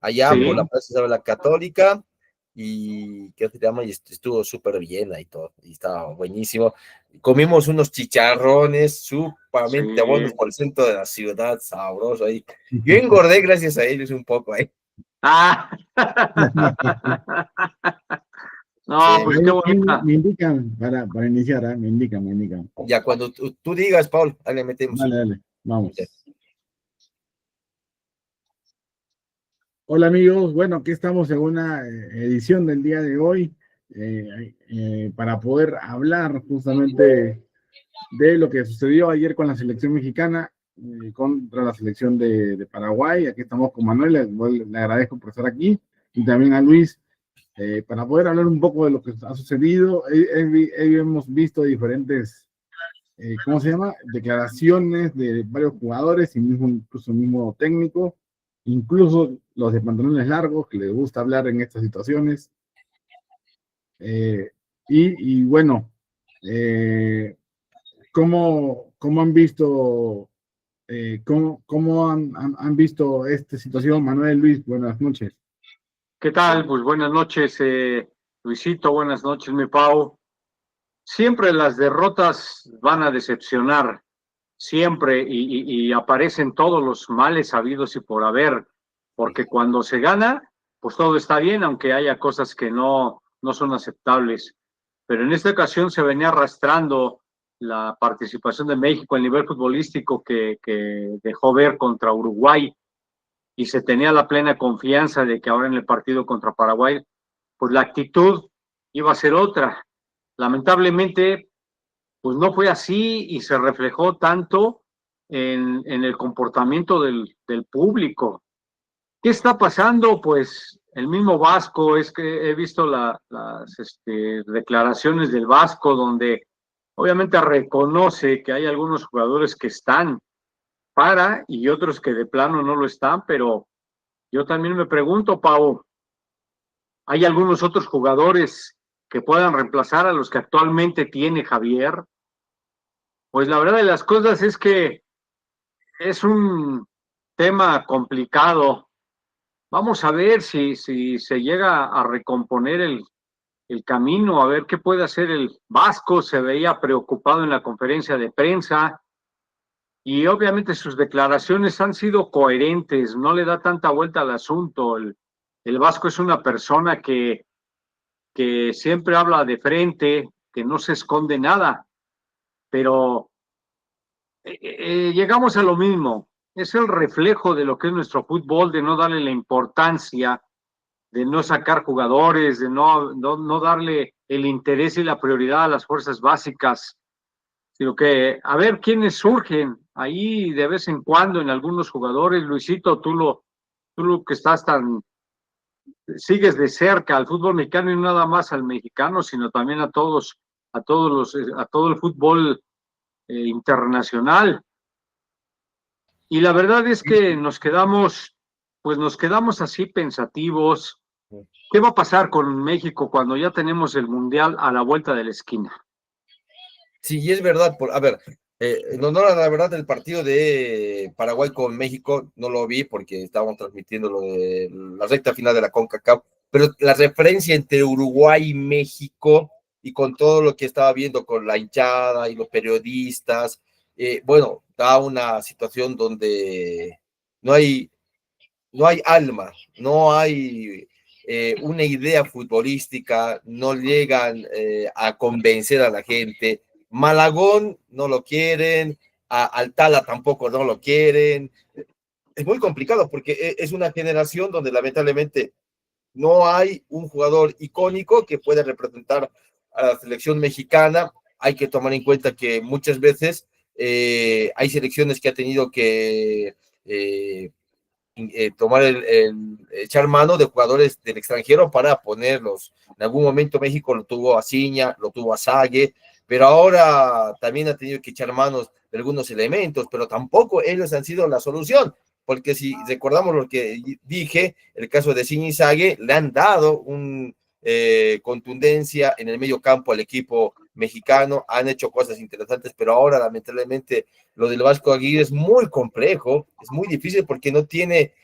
allá por la Sí, Plaza Isabel la Católica, y ¿qué se llama? Y estuvo súper bien ahí todo, y estaba buenísimo. Comimos unos chicharrones sumamente buenos sí. por el centro de la ciudad, sabroso ahí. Yo engordé gracias a ellos un poco ahí. Ah, Sí, no, pues qué bonita. Me indican para iniciar, me indican, me indican. ya cuando tú digas, Paul, ahí le metemos. Dale, dale, Ya. vamos. Hola amigos, bueno, aquí estamos en una edición del día de hoy para poder hablar justamente de lo que sucedió ayer con la selección mexicana contra la selección de Paraguay. Aquí estamos con Manuel, le agradezco por estar aquí, y también a Luis, para poder hablar un poco de lo que ha sucedido. Hemos visto diferentes, ¿cómo se llama? Declaraciones de varios jugadores, y mismo, incluso el mismo técnico, incluso los de pantalones largos, que les gusta hablar en estas situaciones. Y bueno, eh, ¿cómo han visto, cómo han visto esta situación? Manuel, Luis, buenas noches. ¿Qué tal? Pues buenas noches, Luisito, buenas noches, mi Pau. Siempre las derrotas van a decepcionar, siempre, y aparecen todos los males habidos y por haber, porque cuando se gana, pues todo está bien, aunque haya cosas que no son aceptables. Pero en esta ocasión se venía arrastrando la participación de México a nivel futbolístico que dejó ver contra Uruguay, y se tenía la plena confianza de que ahora en el partido contra Paraguay, pues la actitud iba a ser otra. Lamentablemente, pues no fue así, y se reflejó tanto en el comportamiento del público. ¿Qué está pasando? Pues el mismo Vasco, es que he visto las declaraciones del Vasco, donde obviamente reconoce que hay algunos jugadores que están para y otros que de plano no lo están, pero yo también me pregunto, Pau, ¿hay algunos otros jugadores que puedan reemplazar a los que actualmente tiene Javier? Pues la verdad de las cosas es que es un tema complicado. Vamos a ver si se llega a recomponer el camino, a ver qué puede hacer el Vasco. Se veía preocupado en la conferencia de prensa, y obviamente sus declaraciones han sido coherentes, no le da tanta vuelta al asunto. El Vasco es una persona que siempre habla de frente, que no se esconde nada, pero llegamos a lo mismo. Es el reflejo de lo que es nuestro fútbol, de no darle la importancia, de no sacar jugadores, de no darle el interés y la prioridad a las fuerzas básicas, sino que a ver quiénes surgen ahí de vez en cuando en algunos jugadores. Luisito, tú lo que estás tan, sigues de cerca al fútbol mexicano, y no nada más al mexicano, sino también a todo el fútbol internacional. Y la verdad es que nos quedamos así pensativos. ¿Qué va a pasar con México cuando ya tenemos el Mundial a la vuelta de la esquina? Sí, y es verdad, a ver, en honor a la verdad, el partido de Paraguay con México no lo vi porque estábamos transmitiendo lo de la recta final de la CONCACAF, pero la referencia entre Uruguay y México, y con todo lo que estaba viendo con la hinchada y los periodistas, bueno, da una situación donde no hay, no hay alma, no hay una idea futbolística, no llegan a convencer a la gente. Malagón no lo quieren, a Altala tampoco no lo quieren. Es muy complicado porque es una generación donde lamentablemente no hay un jugador icónico que pueda representar a la selección mexicana. Hay que tomar en cuenta que muchas veces hay selecciones que ha tenido que tomar echar mano de jugadores del extranjero para ponerlos. En algún momento México lo tuvo a Ciña, lo tuvo a Sague, pero ahora también ha tenido que echar manos de algunos elementos, pero tampoco ellos han sido la solución, porque si recordamos lo que dije, el caso de Ciña y Sague le han dado un contundencia en el medio campo al equipo mexicano, han hecho cosas interesantes, pero ahora lamentablemente lo del Vasco Aguirre es muy complejo, es muy difícil porque no tiene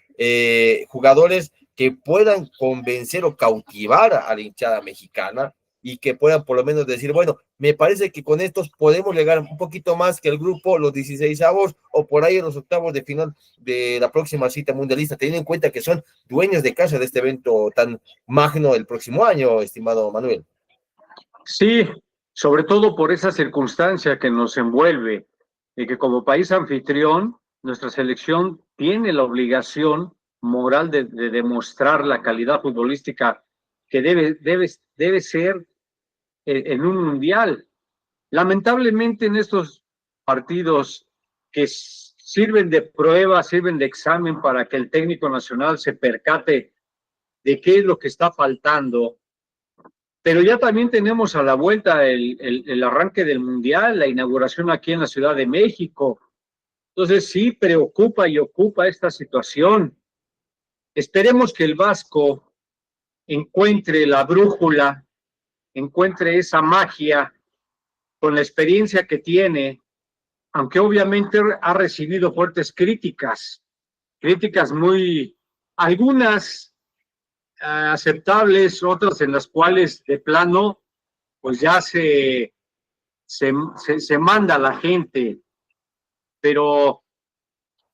jugadores que puedan convencer o cautivar a la hinchada mexicana y que puedan por lo menos decir, bueno, me parece que con estos podemos llegar un poquito más que el grupo, los 16avos o por ahí en los octavos de final de la próxima cita mundialista, teniendo en cuenta que son dueños de casa de este evento tan magno el próximo año, estimado Manuel. Sí, sobre todo por esa circunstancia que nos envuelve, de que como país anfitrión, nuestra selección tiene la obligación moral de demostrar la calidad futbolística que debe ser en un mundial. Lamentablemente en estos partidos que sirven de prueba, sirven de examen para que el técnico nacional se percate de qué es lo que está faltando, pero ya también tenemos a la vuelta el arranque del mundial, la inauguración aquí en la Ciudad de México. Entonces sí preocupa y ocupa esta situación. Esperemos que el Vasco encuentre la brújula, encuentre esa magia con la experiencia que tiene, aunque obviamente ha recibido fuertes críticas muy, algunas aceptables, otras en las cuales de plano pues ya se manda a la gente, pero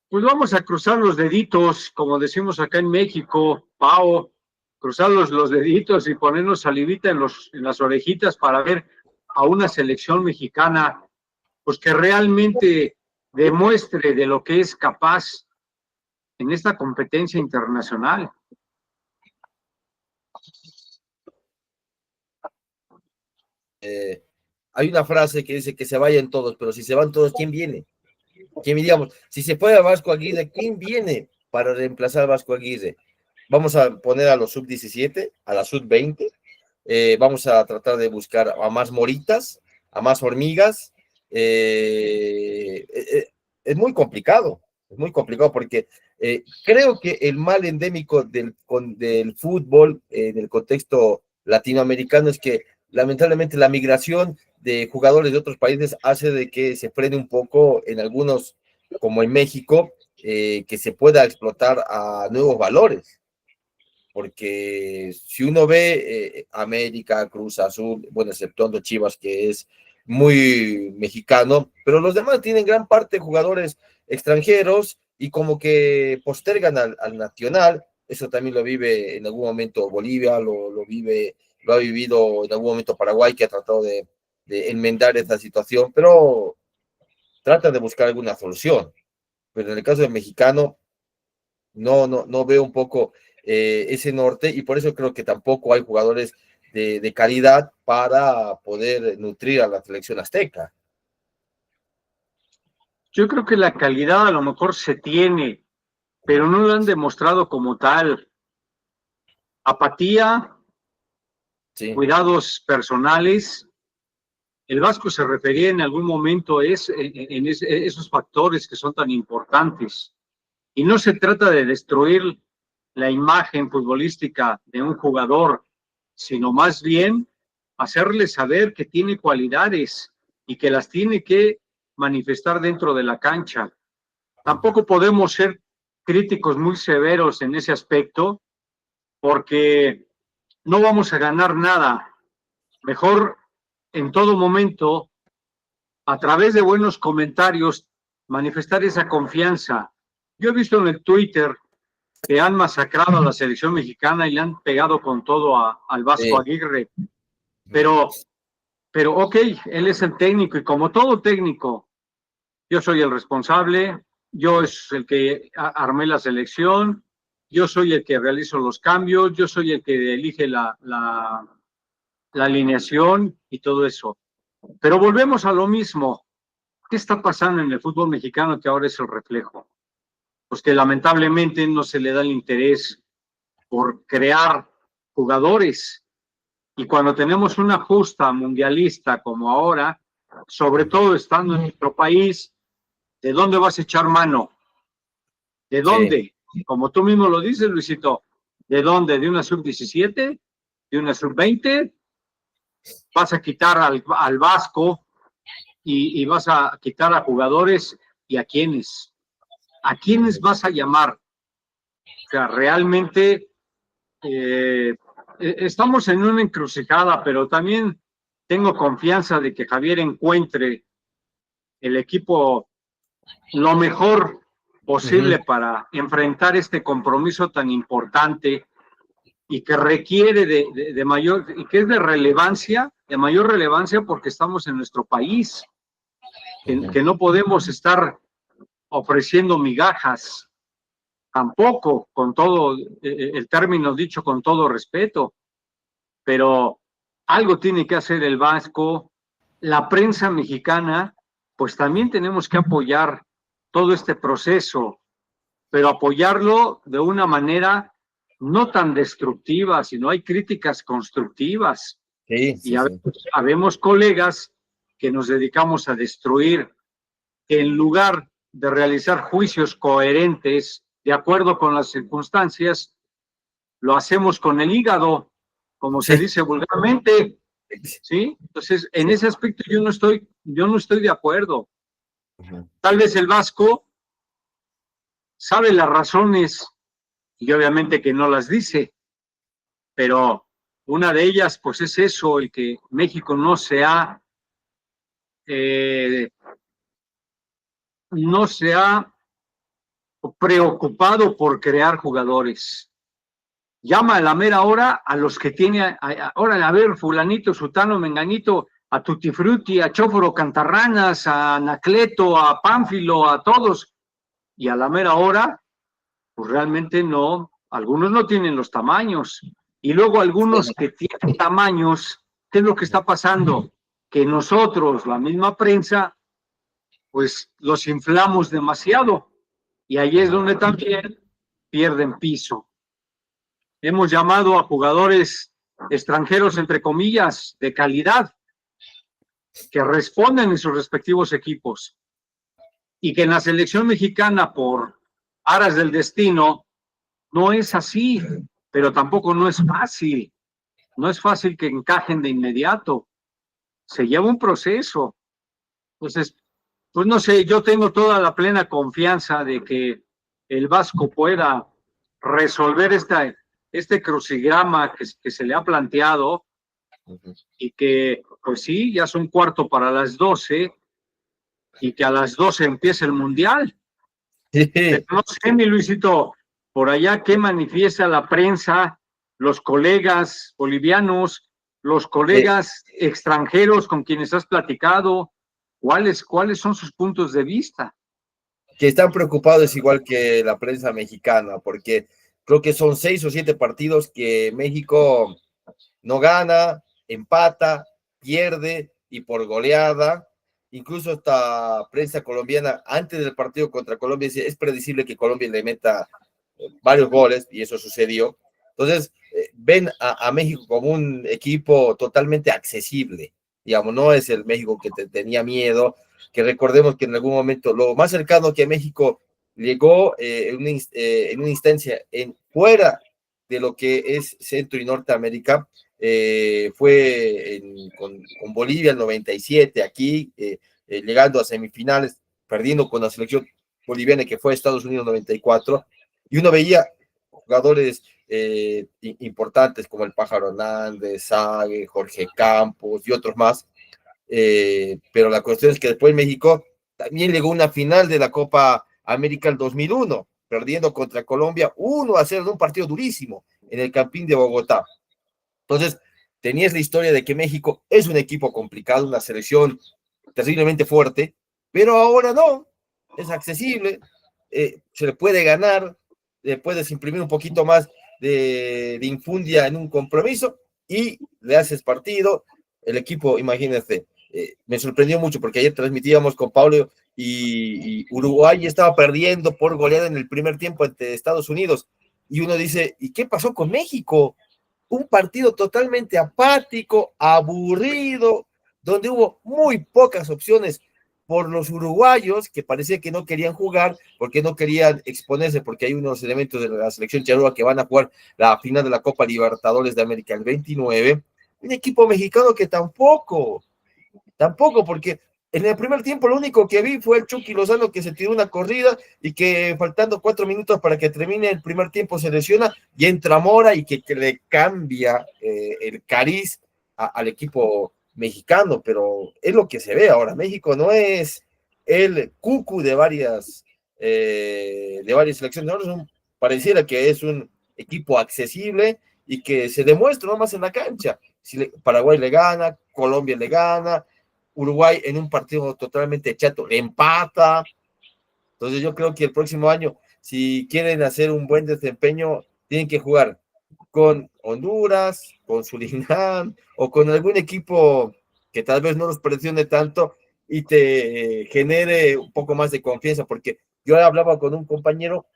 pues vamos a cruzar los deditos, como decimos acá en México, Pao, cruzar los deditos y ponernos salivita en las orejitas para ver a una selección mexicana pues que realmente demuestre de lo que es capaz en esta competencia internacional. Hay una frase que dice que se vayan todos, pero si se van todos, ¿quién viene? ¿Quién, digamos, si se fue a Vasco Aguirre, ¿quién viene para reemplazar a Vasco Aguirre? Vamos a poner a los sub-17, a la sub-20, vamos a tratar de buscar a más moritas, a más hormigas. Es muy complicado porque creo que el mal endémico del fútbol en el contexto latinoamericano es que lamentablemente la migración de jugadores de otros países hace de que se frene un poco en algunos, como en México, que se pueda explotar a nuevos valores. Porque si uno ve América, Cruz Azul, bueno, exceptuando Chivas, que es muy mexicano, pero los demás tienen gran parte de jugadores extranjeros y como que postergan al nacional. Eso también lo vive en algún momento Bolivia, lo ha vivido en algún momento Paraguay, que ha tratado de enmendar esta situación, pero trata de buscar alguna solución. Pero en el caso del mexicano, no veo un poco ese norte, y por eso creo que tampoco hay jugadores de calidad para poder nutrir a la selección azteca. Yo creo que la calidad a lo mejor se tiene, pero no lo han demostrado como tal. Apatía, sí. Cuidados personales. El Vasco se refería en algún momento en esos factores que son tan importantes. Y no se trata de destruir la imagen futbolística de un jugador, sino más bien hacerle saber que tiene cualidades y que las tiene que manifestar dentro de la cancha. Tampoco podemos ser críticos muy severos en ese aspecto, porque no vamos a ganar nada. Mejor en todo momento, a través de buenos comentarios, manifestar esa confianza. Yo he visto en el Twitter que han masacrado a la selección mexicana y le han pegado con todo al Vasco Aguirre. Pero ok, él es el técnico y como todo técnico, yo soy el responsable, yo es el que armé la selección, yo soy el que realizo los cambios, yo soy el que elige la alineación y todo eso. Pero volvemos a lo mismo. ¿Qué está pasando en el fútbol mexicano que ahora es el reflejo? Pues que lamentablemente no se le da el interés por crear jugadores. Y cuando tenemos una justa mundialista como ahora, sobre todo estando en nuestro país, ¿de dónde vas a echar mano? ¿De dónde? Sí. Como tú mismo lo dices, Luisito, ¿de dónde? ¿De una sub-17? ¿De una sub-20? Vas a quitar al Vasco y vas a quitar a jugadores, ¿y a quiénes? ¿A quiénes vas a llamar? O sea, realmente estamos en una encrucijada, pero también tengo confianza de que Javier encuentre el equipo lo mejor posible para enfrentar este compromiso tan importante y que requiere de mayor, y que es de mayor relevancia porque estamos en nuestro país, que no podemos estar ofreciendo migajas, tampoco, con todo el término dicho con todo respeto, pero algo tiene que hacer el Vasco, la prensa mexicana, pues también tenemos que apoyar todo este proceso, pero apoyarlo de una manera no tan destructiva, sino hay críticas constructivas. Sí, y habemos colegas que nos dedicamos a destruir, que en lugar de realizar juicios coherentes, de acuerdo con las circunstancias, lo hacemos con el hígado, como se dice vulgarmente, ¿sí? Entonces, en ese aspecto yo no estoy de acuerdo. Tal vez el Vasco sabe las razones y obviamente que no las dice, pero una de ellas, pues es eso, el que México no se ha preocupado por crear jugadores. Llama a la mera hora a los que tiene, ahora a ver, fulanito, sutano, menganito, a Tutti Frutti, a Chóforo Cantarranas, a Anacleto, a Pánfilo, a todos, y a la mera hora, pues realmente no, algunos no tienen los tamaños, y luego algunos que tienen tamaños, ¿qué es lo que está pasando? Que nosotros, la misma prensa, pues los inflamos demasiado, y ahí es donde también pierden piso. Hemos llamado a jugadores extranjeros, entre comillas, de calidad, que responden en sus respectivos equipos, y que en la selección mexicana, por aras del destino, no es así, pero tampoco no es fácil. No es fácil que encajen de inmediato. Se lleva un proceso. Entonces, pues no sé, yo tengo toda la plena confianza de que el Vasco pueda resolver este crucigrama que se le ha planteado, y que, pues sí, ya son 11:15 y que a las 12 empieza el Mundial. Pero no sé, mi Luisito, por allá, ¿qué manifiesta la prensa, los colegas bolivianos, los colegas extranjeros con quienes has platicado? ¿Cuáles son sus puntos de vista? Que están preocupados igual que la prensa mexicana, porque creo que son 6 o 7 partidos que México no gana, empata, pierde y por goleada. Incluso esta prensa colombiana, antes del partido contra Colombia, dice, es predecible que Colombia le meta varios goles, y eso sucedió. Entonces, ven a México como un equipo totalmente accesible, digamos, no es el México que tenía miedo, que recordemos que en algún momento lo más cercano que México llegó en una instancia fuera de lo que es Centro y Norteamérica, fue con Bolivia el 97, aquí, llegando a semifinales, perdiendo con la selección boliviana que fue a Estados Unidos 94, y uno veía jugadores importantes como el Pájaro Hernández, Sague, Jorge Campos y otros más, pero la cuestión es que después México también llegó a una final de la Copa América el 2001, perdiendo contra Colombia 1-0 en un partido durísimo en el Campín de Bogotá. Entonces, tenías la historia de que México es un equipo complicado, una selección terriblemente fuerte, pero ahora no, es accesible, se le puede ganar, le puedes imprimir un poquito más de infundia en un compromiso y le haces partido. El equipo, imagínate, me sorprendió mucho porque ayer transmitíamos con Pablo y Uruguay estaba perdiendo por goleada en el primer tiempo ante Estados Unidos, y uno dice, ¿y qué pasó con México? Un partido totalmente apático, aburrido, donde hubo muy pocas opciones por los uruguayos, que parecía que no querían jugar, porque no querían exponerse, porque hay unos elementos de la selección charrúa que van a jugar la final de la Copa Libertadores de América el 29, un equipo mexicano que tampoco, porque En el primer tiempo lo único que vi fue el Chucky Lozano que se tiró una corrida y que faltando 4 minutos para que termine el primer tiempo se lesiona y entra Mora y que le cambia el cariz al equipo mexicano, pero es lo que se ve ahora. México no es el cucu de varias selecciones, ahora pareciera que es un equipo accesible y que se demuestra nomás en la cancha. Si Paraguay le gana, Colombia le gana, Uruguay en un partido totalmente chato le empata. Entonces yo creo que el próximo año, si quieren hacer un buen desempeño, tienen que jugar con Honduras, con Surinam o con algún equipo que tal vez no los presione tanto y te genere un poco más de confianza, porque yo hablaba con un compañero,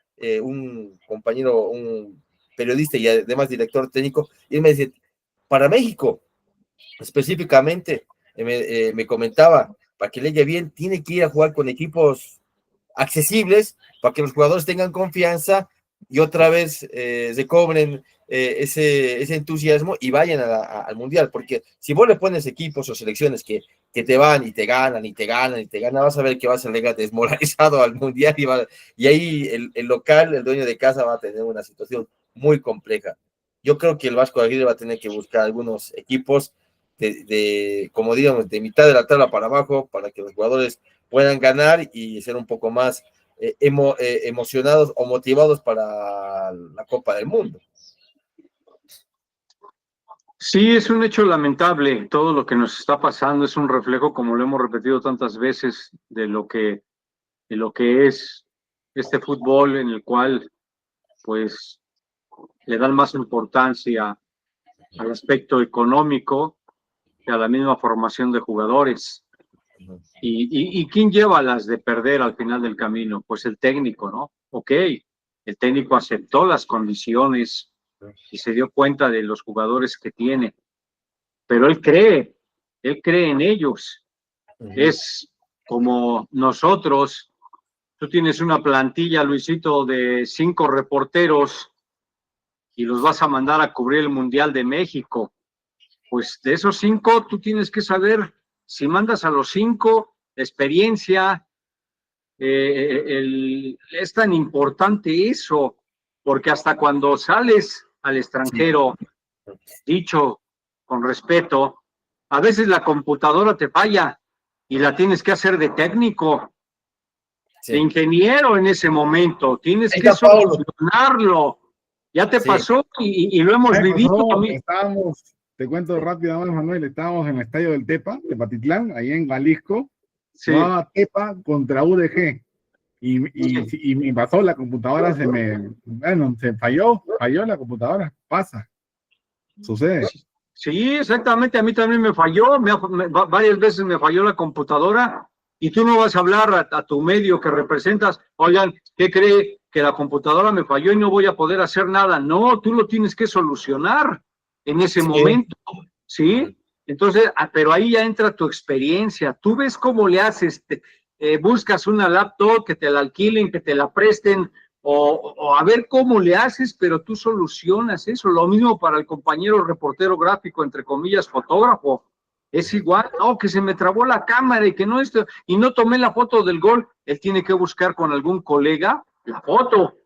un periodista y además director técnico, y él me dice, para México, específicamente, me comentaba, para que le llegue bien, tiene que ir a jugar con equipos accesibles, para que los jugadores tengan confianza y otra vez recobren ese entusiasmo y vayan al Mundial, porque si vos le pones equipos o selecciones que te van y te ganan y te ganan y te ganan, vas a ver que vas a llegar desmoralizado al Mundial y ahí el local, el dueño de casa va a tener una situación muy compleja. Yo creo que el Vasco de Aguirre va a tener que buscar algunos equipos como digamos, de mitad de la tabla para abajo, para que los jugadores puedan ganar y ser un poco más emocionados o motivados para la Copa del Mundo. Sí, es un hecho lamentable. Todo lo que nos está pasando es un reflejo, como lo hemos repetido tantas veces, de lo que es este fútbol en el cual, pues, le dan más importancia al aspecto económico que a la misma formación de jugadores. ¿Y quién lleva las de perder al final del camino? Pues el técnico, ¿no? Ok, el técnico aceptó las condiciones y se dio cuenta de los jugadores que tiene, pero él cree en ellos. Es como nosotros, tú tienes una plantilla, Luisito, de 5 reporteros y los vas a mandar a cubrir el Mundial de México. Pues de esos 5, tú tienes que saber si mandas a los 5, la experiencia, es tan importante eso, porque hasta cuando sales al extranjero, dicho con respeto, a veces la computadora te falla y la tienes que hacer de técnico, de ingeniero en ese momento, tienes que solucionarlo. Ya te pasó y lo hemos vivido. Te cuento rápido, Manuel, estábamos en el estadio del Tepa, de Patitlán, ahí en Jalisco, jugaba Tepa contra UDG, y me pasó la computadora, se falló la computadora, pasa, sucede. Sí, exactamente, a mí también me falló, varias veces me falló la computadora, y tú no vas a hablar a tu medio que representas, oigan, ¿qué cree? Que la computadora me falló y no voy a poder hacer nada. No, tú lo tienes que solucionar en ese momento, ¿sí? Entonces, pero ahí ya entra tu experiencia. Tú ves cómo le haces, buscas una laptop, que te la alquilen, que te la presten, o a ver cómo le haces, pero tú solucionas eso. Lo mismo para el compañero reportero gráfico, entre comillas, fotógrafo. Es igual, no, que se me trabó la cámara y que no y no tomé la foto del gol. Él tiene que buscar con algún colega la foto.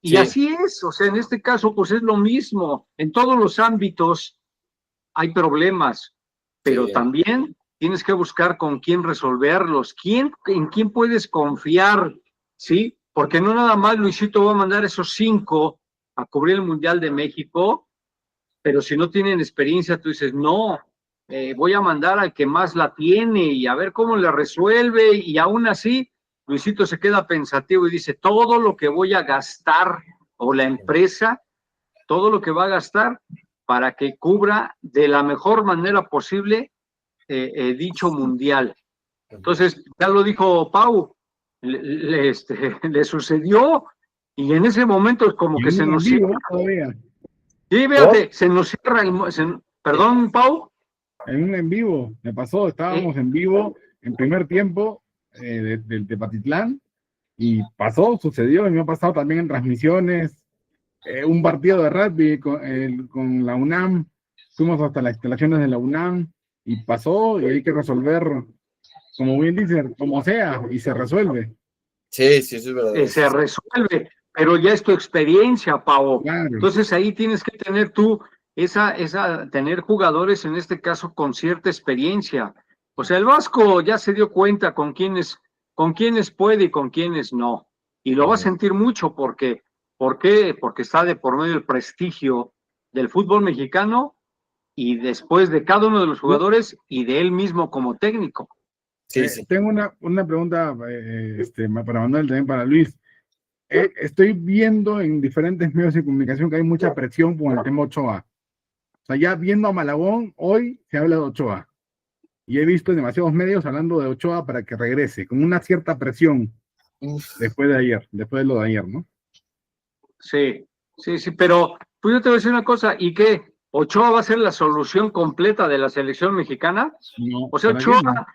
Y así es, o sea, en este caso, pues es lo mismo. En todos los ámbitos hay problemas, pero también tienes que buscar con quién resolverlos, en quién puedes confiar, ¿sí? Porque no nada más Luisito va a mandar esos 5 a cubrir el Mundial de México, pero si no tienen experiencia, tú dices, no, voy a mandar al que más la tiene y a ver cómo la resuelve, y aún así Luisito se queda pensativo y dice, todo lo que voy a gastar, o la empresa, todo lo que va a gastar para que cubra de la mejor manera posible dicho mundial. Entonces, ya lo dijo Pau, le sucedió, y en ese momento es como que se nos cierra. Sí, fíjate, se nos cierra perdón, Pau. En un en vivo, me pasó, estábamos en vivo en primer tiempo de Patitlán, y sucedió, y me ha pasado también en transmisiones, un partido de rugby con la UNAM, fuimos hasta las instalaciones de la UNAM, y pasó, y hay que resolver como bien dice, como sea, y se resuelve. Sí, sí, eso es verdad. Se resuelve, pero ya es tu experiencia, Pau. Claro. Entonces ahí tienes que tener tú tener jugadores en este caso con cierta experiencia. O sea, el Vasco ya se dio cuenta con quiénes puede y con quiénes no. Y lo va a sentir mucho ¿por qué? Porque está de por medio el prestigio del fútbol mexicano y después de cada uno de los jugadores y de él mismo como técnico. Sí, sí. Tengo una pregunta para Manuel, también para Luis. Estoy viendo en diferentes medios de comunicación que hay mucha presión con el tema Ochoa. O sea, ya viendo a Malagón, hoy se habla de Ochoa. Y he visto en demasiados medios hablando de Ochoa para que regrese, con una cierta presión después de lo de ayer, ¿no? Sí, pero pues yo te voy a decir una cosa, ¿y qué? ¿Ochoa va a ser la solución completa de la selección mexicana? No, O sea, para mí Ochoa,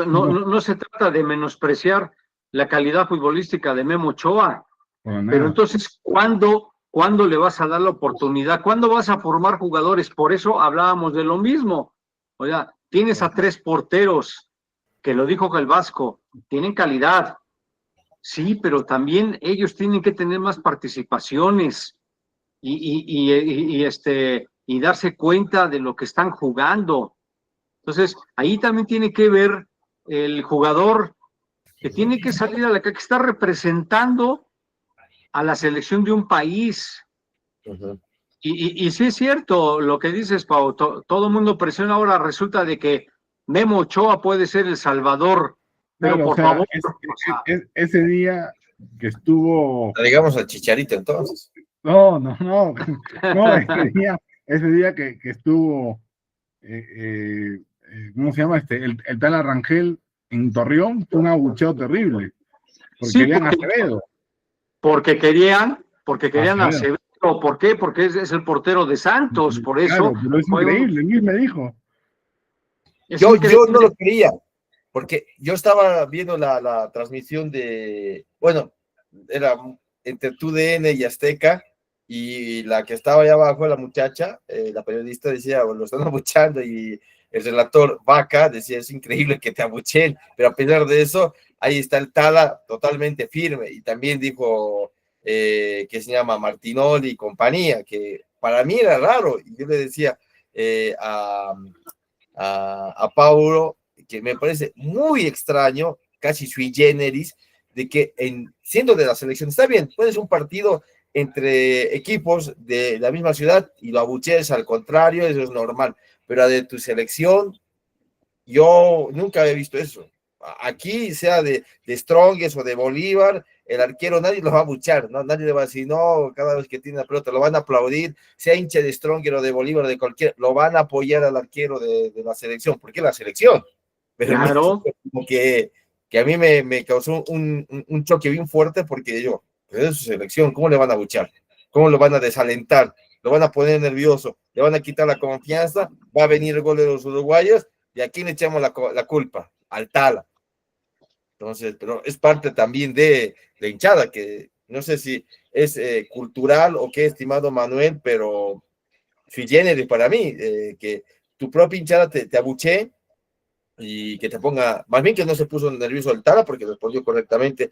no. no se trata de menospreciar la calidad futbolística de Memo Ochoa, Para nada. pero entonces, ¿cuándo le vas a dar la oportunidad? ¿Cuándo vas a formar jugadores? Por eso hablábamos de lo mismo. O sea, tienes a 3 porteros, que lo dijo el Vasco, tienen calidad. Sí, pero también ellos tienen que tener más participaciones y darse cuenta de lo que están jugando. Entonces, ahí también tiene que ver el jugador que tiene que salir a la calle, que está representando a la selección de un país. Y sí es cierto lo que dices, Pau, todo el mundo presiona ahora, resulta de que Memo Ochoa puede ser el salvador, pero claro, por favor. Ese día que estuvo... Digamos al Chicharito, entonces. No, ese día que estuvo, ¿cómo se llama? El tal Arrangel en Torreón, fue un abucheo terrible. Porque Sí, querían a Acevedo. Porque querían a Acevedo. Acevedo. ¿Por qué? Porque es el portero de Santos, por eso. Claro, pero es increíble, Luis me dijo. Yo no lo creía, porque yo estaba viendo la transmisión bueno, era entre TUDN y Azteca, y la que estaba allá abajo, la muchacha, la periodista decía, bueno, lo están abuchando, y el relator Vaca decía, es increíble que te abuchen, pero a pesar de eso, ahí está el Tala totalmente firme, y también dijo que se llama Martinoli y compañía, que para mí era raro, y yo le decía a Paulo, que me parece muy extraño, casi sui generis, de que siendo de la selección, está bien, puedes un partido entre equipos de la misma ciudad y lo abuchees, al contrario, eso es normal, pero de tu selección, yo nunca había visto eso. Aquí, sea de Strongest o de Bolívar, el arquero nadie lo va a abuchar, ¿no? Nadie le va a decir, no, cada vez que tiene la pelota lo van a aplaudir, sea hincha de Strongest o de Bolívar, de cualquier, lo van a apoyar al arquero de la selección, porque es la selección. Pero claro. Como que a mí me causó un choque bien fuerte, porque yo, pero es su selección, ¿cómo le van a abuchar? ¿Cómo lo van a desalentar? Lo van a poner nervioso, le van a quitar la confianza, va a venir el gol de los uruguayos, y a quién le echamos la culpa, al Tala. Entonces, pero es parte también de la hinchada, que no sé si es cultural o qué, estimado Manuel, pero sui generis para mí, que tu propia hinchada te abuchee y que te ponga, más bien que no se puso nervioso el Tala porque respondió correctamente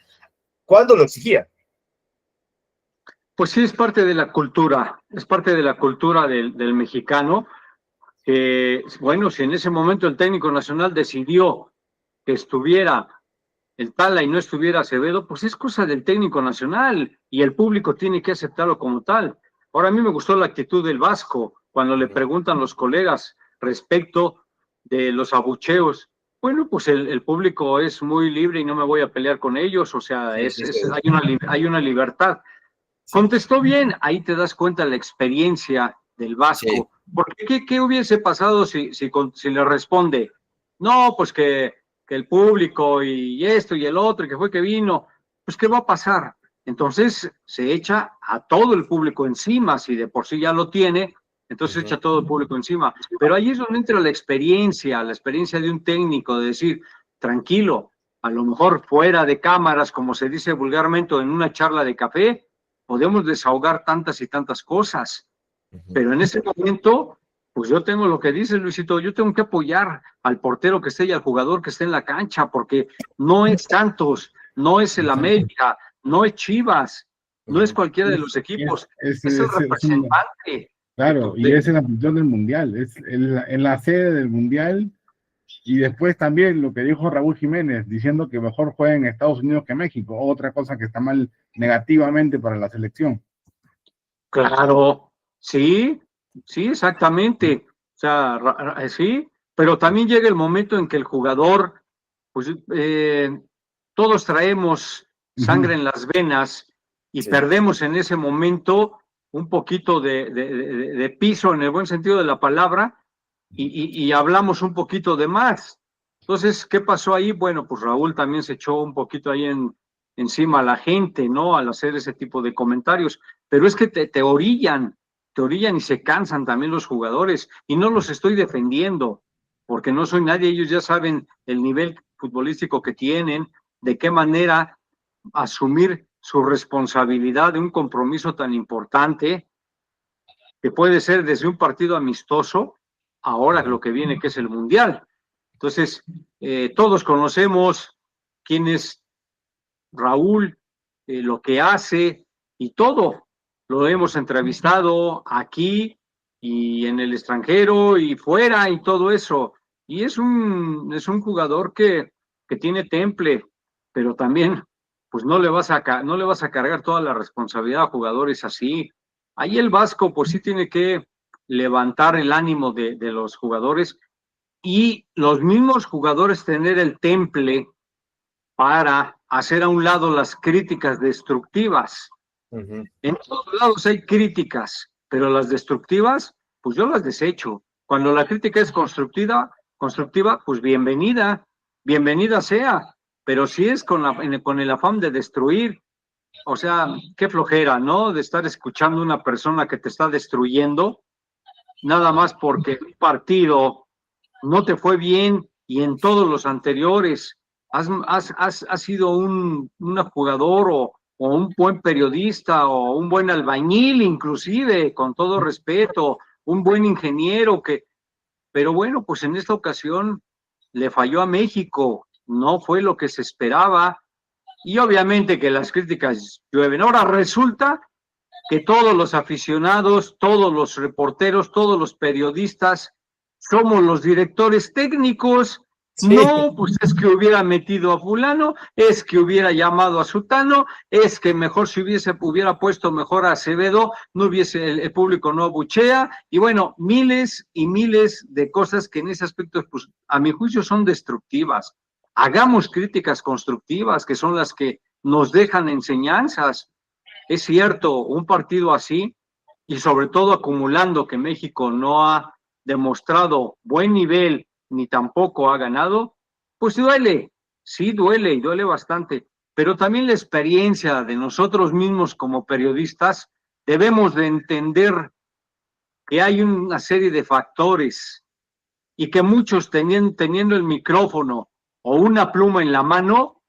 cuando lo exigía. Pues sí, es parte de la cultura, del mexicano. Bueno, si en ese momento el técnico nacional decidió que estuviera el Tala y no estuviera Acevedo, pues es cosa del técnico nacional y el público tiene que aceptarlo como tal. Ahora, a mí me gustó la actitud del Vasco cuando le preguntan los colegas respecto de los abucheos. Bueno, pues el público es muy libre y no me voy a pelear con ellos, o sea, hay una libertad. Contestó bien, ahí te das cuenta la experiencia del Vasco. Sí. Porque ¿qué hubiese pasado si le responde? No, pues que el público y esto y el otro, y que fue que vino, pues ¿qué va a pasar? Entonces se echa a todo el público encima, si de por sí ya lo tiene, entonces echa a todo el público encima. Pero ahí es donde entra la experiencia de un técnico, de decir, tranquilo, a lo mejor fuera de cámaras, como se dice vulgarmente, en una charla de café, podemos desahogar tantas y tantas cosas, pero en ese momento pues yo tengo lo que dice Luisito, yo tengo que apoyar al portero que esté y al jugador que esté en la cancha, porque no es Santos, no es el América, no es Chivas, no es cualquiera de los equipos, es el representante. Claro, y es en la función del Mundial, es en la sede del Mundial, y después también lo que dijo Raúl Jiménez, diciendo que mejor juega en Estados Unidos que México, otra cosa que está mal negativamente para la selección. Claro, sí, exactamente. O sea, sí, pero también llega el momento en que el jugador, pues todos traemos sangre en las venas y perdemos en ese momento un poquito de piso en el buen sentido de la palabra y hablamos un poquito de más. Entonces, ¿qué pasó ahí? Bueno, pues Raúl también se echó un poquito ahí encima a la gente, ¿no? Al hacer ese tipo de comentarios. Pero es que te orillan y se cansan también los jugadores. Y no los estoy defendiendo, porque no soy nadie. Ellos ya saben el nivel futbolístico que tienen, de qué manera asumir su responsabilidad de un compromiso tan importante, que puede ser desde un partido amistoso, ahora lo que viene, que es el Mundial. Entonces, todos conocemos quién es Raúl, lo que hace y todo. Lo hemos entrevistado aquí y en el extranjero y fuera y todo eso. Y es un jugador que tiene temple, pero también pues no le vas a cargar toda la responsabilidad a jugadores así. Ahí el Vasco pues sí tiene que levantar el ánimo de los jugadores y los mismos jugadores tener el temple para hacer a un lado las críticas destructivas. En todos lados hay críticas, pero las destructivas, pues yo las desecho. Cuando la crítica es constructiva, pues bienvenida sea, pero si es con el afán de destruir, o sea, qué flojera, ¿no? De estar escuchando a una persona que te está destruyendo, nada más porque un partido no te fue bien y en todos los anteriores has sido un jugador o un buen periodista o un buen albañil, inclusive, con todo respeto, un buen ingeniero pero bueno, pues en esta ocasión le falló a México, no fue lo que se esperaba y obviamente que las críticas llueven. Ahora resulta que todos los aficionados, todos los reporteros, todos los periodistas somos los directores técnicos. Sí. No, pues es que hubiera metido a fulano, es que hubiera llamado a sutano, es que mejor si hubiera puesto mejor a Acevedo, no hubiese, el público no abuchea, y bueno, miles y miles de cosas que en ese aspecto, pues a mi juicio son destructivas. Hagamos críticas constructivas, que son las que nos dejan enseñanzas. Es cierto, un partido así, y sobre todo acumulando que México no ha demostrado buen nivel, ni tampoco ha ganado, pues duele, sí duele y duele bastante, pero también la experiencia de nosotros mismos como periodistas, debemos de entender que hay una serie de factores y que muchos teniendo el micrófono o una pluma en la mano,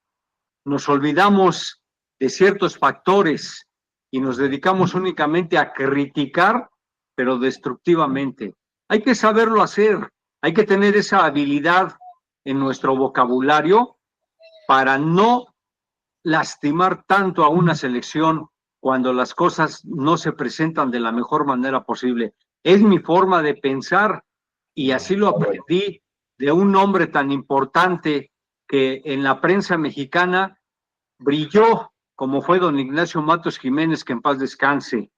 nos olvidamos de ciertos factores y nos dedicamos únicamente a criticar, pero destructivamente. Hay que saberlo hacer. Hay que tener esa habilidad en nuestro vocabulario para no lastimar tanto a una selección cuando las cosas no se presentan de la mejor manera posible. Es mi forma de pensar y así lo aprendí de un hombre tan importante que en la prensa mexicana brilló, como fue don Ignacio Matos Jiménez, que en paz descanse.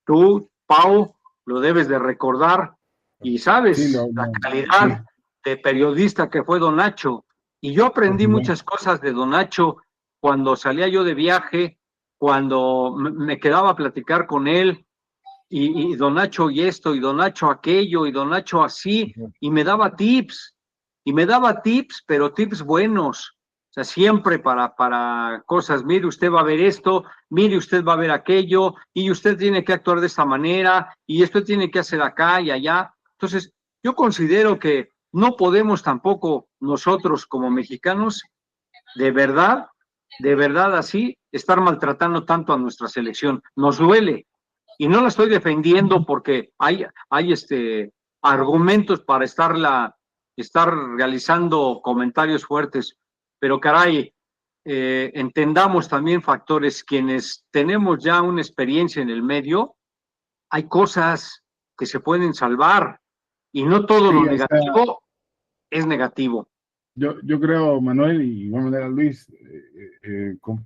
Tú, Pau, lo debes de recordar. Y sabes, la calidad de periodista que fue don Nacho. Y yo aprendí muchas cosas de don Nacho cuando salía yo de viaje, cuando me quedaba a platicar con él, y don Nacho y esto, y don Nacho aquello, y don Nacho así, y me daba tips, pero tips buenos. O sea, siempre para cosas, mire, usted va a ver esto, mire, usted va a ver aquello, y usted tiene que actuar de esta manera, y esto tiene que hacer acá y allá. Entonces, yo considero que no podemos tampoco nosotros como mexicanos, de verdad así, estar maltratando tanto a nuestra selección. Nos duele. Y no la estoy defendiendo porque hay argumentos para estar realizando comentarios fuertes, pero caray, entendamos también factores, quienes tenemos ya una experiencia en el medio, hay cosas que se pueden salvar y no todo lo negativo es negativo. Yo creo, Manuel, y de igual manera Luis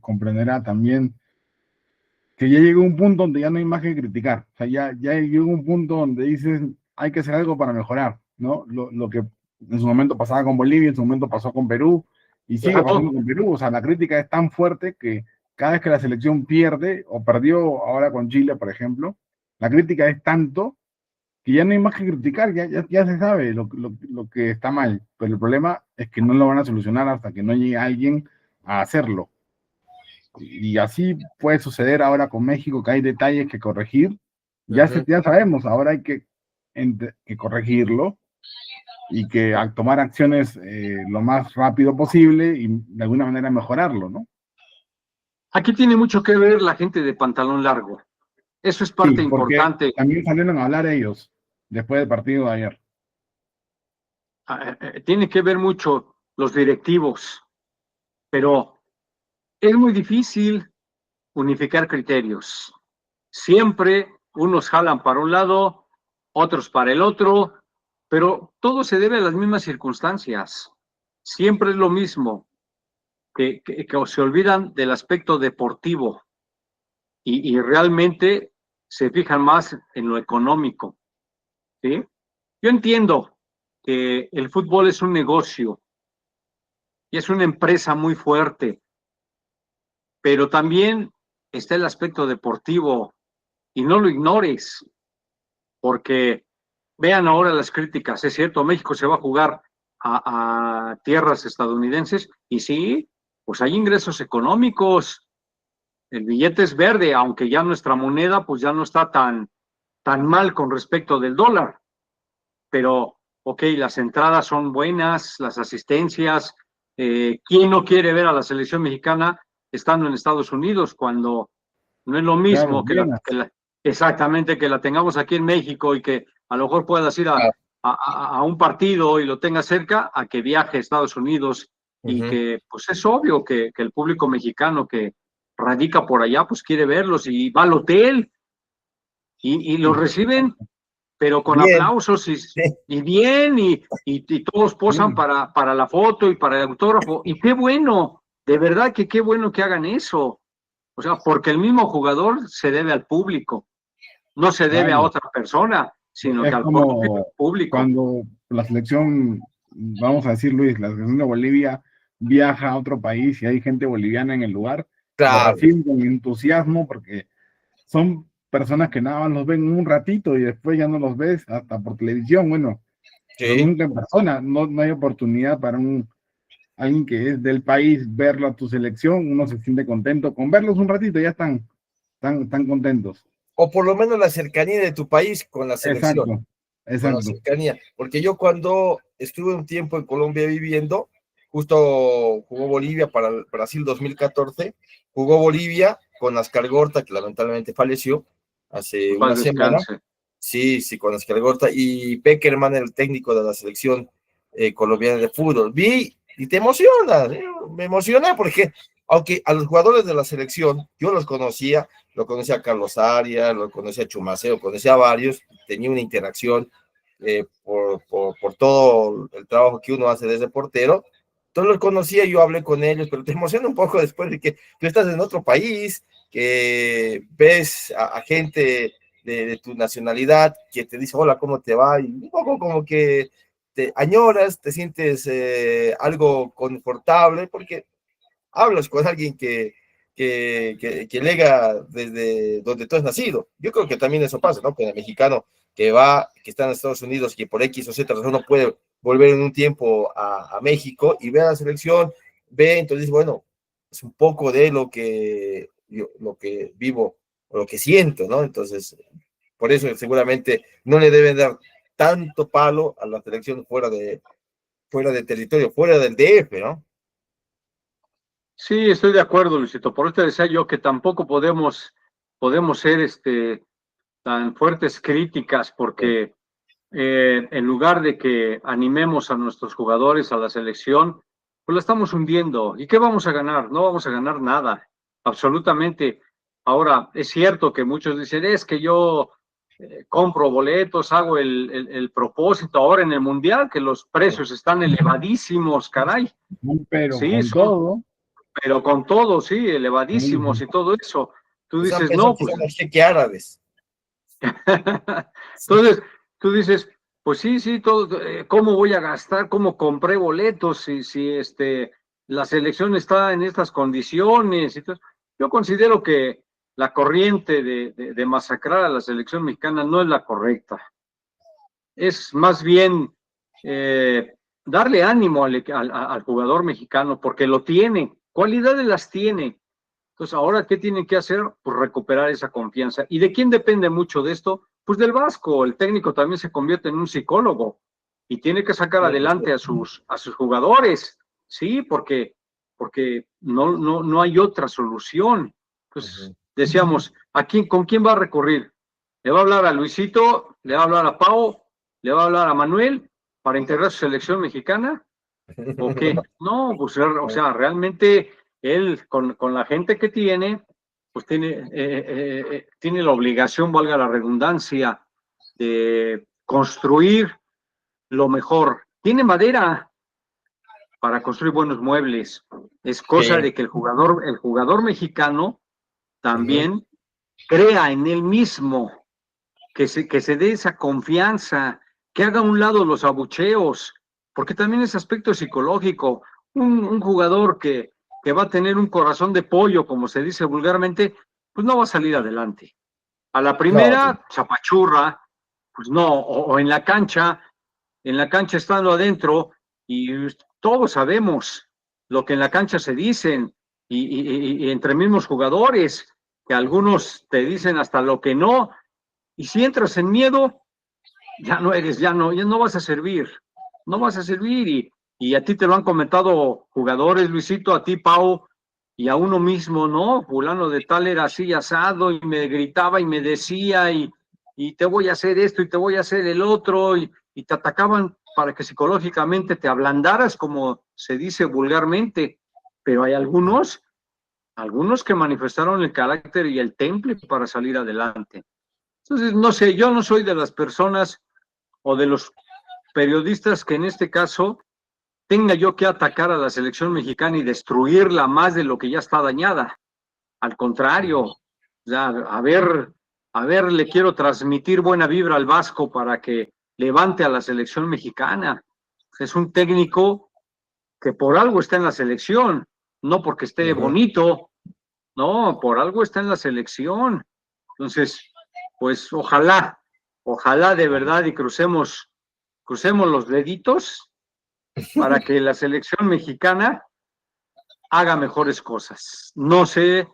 comprenderá también que ya llegó un punto donde ya no hay más que criticar. O sea, ya llegó un punto donde dices, hay que hacer algo para mejorar, ¿no? Lo que en su momento pasaba con Bolivia, en su momento pasó con Perú, y sigue pasando con Perú. O sea, la crítica es tan fuerte que cada vez que la selección pierde, o perdió ahora con Chile, por ejemplo, la crítica es tanto que ya no hay más que criticar, ya se sabe lo que está mal. Pero el problema es que no lo van a solucionar hasta que no llegue alguien a hacerlo. Y así puede suceder ahora con México, que hay detalles que corregir. Ya sabemos, ahora hay que corregirlo y que tomar acciones lo más rápido posible y de alguna manera mejorarlo, ¿no? Aquí tiene mucho que ver la gente de pantalón largo. Eso es parte importante. También salieron a hablar ellos después del partido de ayer. Tiene que ver mucho los directivos, pero es muy difícil unificar criterios. Siempre unos jalan para un lado, otros para el otro, pero todo se debe a las mismas circunstancias. Siempre es lo mismo, que se olvidan del aspecto deportivo y realmente se fijan más en lo económico, ¿sí? Yo entiendo que el fútbol es un negocio y es una empresa muy fuerte, pero también está el aspecto deportivo y no lo ignores, porque vean ahora las críticas. Es cierto, México se va a jugar a tierras estadounidenses y sí, pues hay ingresos económicos. El billete es verde, aunque ya nuestra moneda pues ya no está tan mal con respecto del dólar. Pero, ok, las entradas son buenas, las asistencias. ¿Quién no quiere ver a la selección mexicana estando en Estados Unidos cuando no es lo mismo exactamente que la tengamos aquí en México y que a lo mejor puedas ir a un partido y lo tengas cerca, a que viaje a Estados Unidos y que pues es obvio que el público mexicano que radica por allá pues quiere verlos y va al hotel y los reciben pero con bien. Aplausos y bien, y todos posan para la foto y para el autógrafo, y qué bueno, de verdad que qué bueno que hagan eso, o sea, porque el mismo jugador se debe al público, no se debe a otra persona, sino que al público. Cuando la selección, vamos a decir, Luis, la selección de Bolivia viaja a otro país y hay gente boliviana en el lugar, lo reciben con entusiasmo porque son personas que nada más los ven un ratito y después ya no los ves hasta por televisión, bueno, pero nunca en persona, no hay oportunidad para alguien que es del país verlo a tu selección, uno se siente contento con verlos un ratito, ya están contentos. O por lo menos la cercanía de tu país con la selección. Exacto. Con la cercanía, porque yo cuando estuve un tiempo en Colombia viviendo, justo jugó Bolivia para el Brasil 2014, jugó Bolivia con Ascar Gorta, que lamentablemente falleció hace una semana. Sí, con Ascar Gorta, y Peckerman, el técnico de la selección colombiana de fútbol. Vi y te emociona, me emocioné porque aunque a los jugadores de la selección yo los conocía, lo conocía a Carlos Arias, lo conocía a Chumaceo, conocía a varios, tenía una interacción por todo el trabajo que uno hace desde portero. Entonces los conocía, yo hablé con ellos, pero te emociona un poco después de que tú estás en otro país, que ves a gente de tu nacionalidad que te dice, hola, ¿cómo te va? Y un poco como que te añoras, te sientes algo confortable, porque hablas con alguien que lega desde donde tú has nacido. Yo creo que también eso pasa, ¿no? Con el mexicano que está en Estados Unidos y que por X o Z razón no puede volver en un tiempo a México y ve a la selección, entonces, bueno, es un poco de lo que vivo o lo que siento, ¿no? Entonces, por eso seguramente no le deben dar tanto palo a la selección fuera de territorio, fuera del DF, ¿no? Sí, estoy de acuerdo, Luisito. Por eso decía yo que tampoco podemos ser tan fuertes críticas, porque en lugar de que animemos a nuestros jugadores, a la selección, pues la estamos hundiendo. ¿Y qué vamos a ganar? No vamos a ganar nada, absolutamente. Ahora, es cierto que muchos dicen, es que yo compro boletos, hago el propósito ahora en el Mundial, que los precios están elevadísimos, caray. Pero Sí, con todo. pero con todo, sí, elevadísimos y todo eso. Tú dices, no, pues... somos cheque árabes. Entonces, tú dices, pues sí, todo, ¿cómo voy a gastar? ¿Cómo compré boletos? Si la selección está en estas condiciones. Entonces, yo considero que la corriente de masacrar a la selección mexicana no es la correcta. Es más bien darle ánimo al jugador mexicano, porque lo tiene, cualidades las tiene. Entonces, ahora, ¿qué tienen que hacer? Pues recuperar esa confianza. ¿Y de quién depende mucho de esto? Pues del Vasco. El técnico también se convierte en un psicólogo y tiene que sacar adelante a sus jugadores, ¿sí? Porque no hay otra solución. Entonces, decíamos, ¿con quién va a recurrir? ¿Le va a hablar a Luisito? ¿Le va a hablar a Pau? ¿Le va a hablar a Manuel para integrar su selección mexicana? ¿O qué? No, pues, o sea, realmente él, con la gente que tiene, pues tiene la obligación, valga la redundancia, de construir lo mejor. Tiene madera para construir buenos muebles. Es cosa de que el jugador mexicano también crea en él mismo, que se dé esa confianza, que haga a un lado los abucheos, porque también es aspecto psicológico. Un jugador que va a tener un corazón de pollo, como se dice vulgarmente, pues no va a salir adelante. A la primera, chapachurra, pues no, o en la cancha estando adentro, y todos sabemos lo que en la cancha se dicen, y entre mismos jugadores, que algunos te dicen hasta lo que no, y si entras en miedo, ya no vas a servir, y a ti te lo han comentado jugadores, Luisito, a ti, Pau, y a uno mismo, ¿no? Fulano de tal era así asado, y me gritaba y me decía, y te voy a hacer esto, y te voy a hacer el otro, y te atacaban para que psicológicamente te ablandaras, como se dice vulgarmente, pero hay algunos que manifestaron el carácter y el temple para salir adelante. Entonces, no sé, yo no soy de las personas o de los periodistas que en este caso tenga yo que atacar a la selección mexicana y destruirla más de lo que ya está dañada. Al contrario, ya, a ver, le quiero transmitir buena vibra al Vasco para que levante a la selección mexicana. Es un técnico que por algo está en la selección, no porque esté bonito, no, por algo está en la selección. Entonces, pues ojalá de verdad, y crucemos los deditos para que la selección mexicana haga mejores cosas. No sé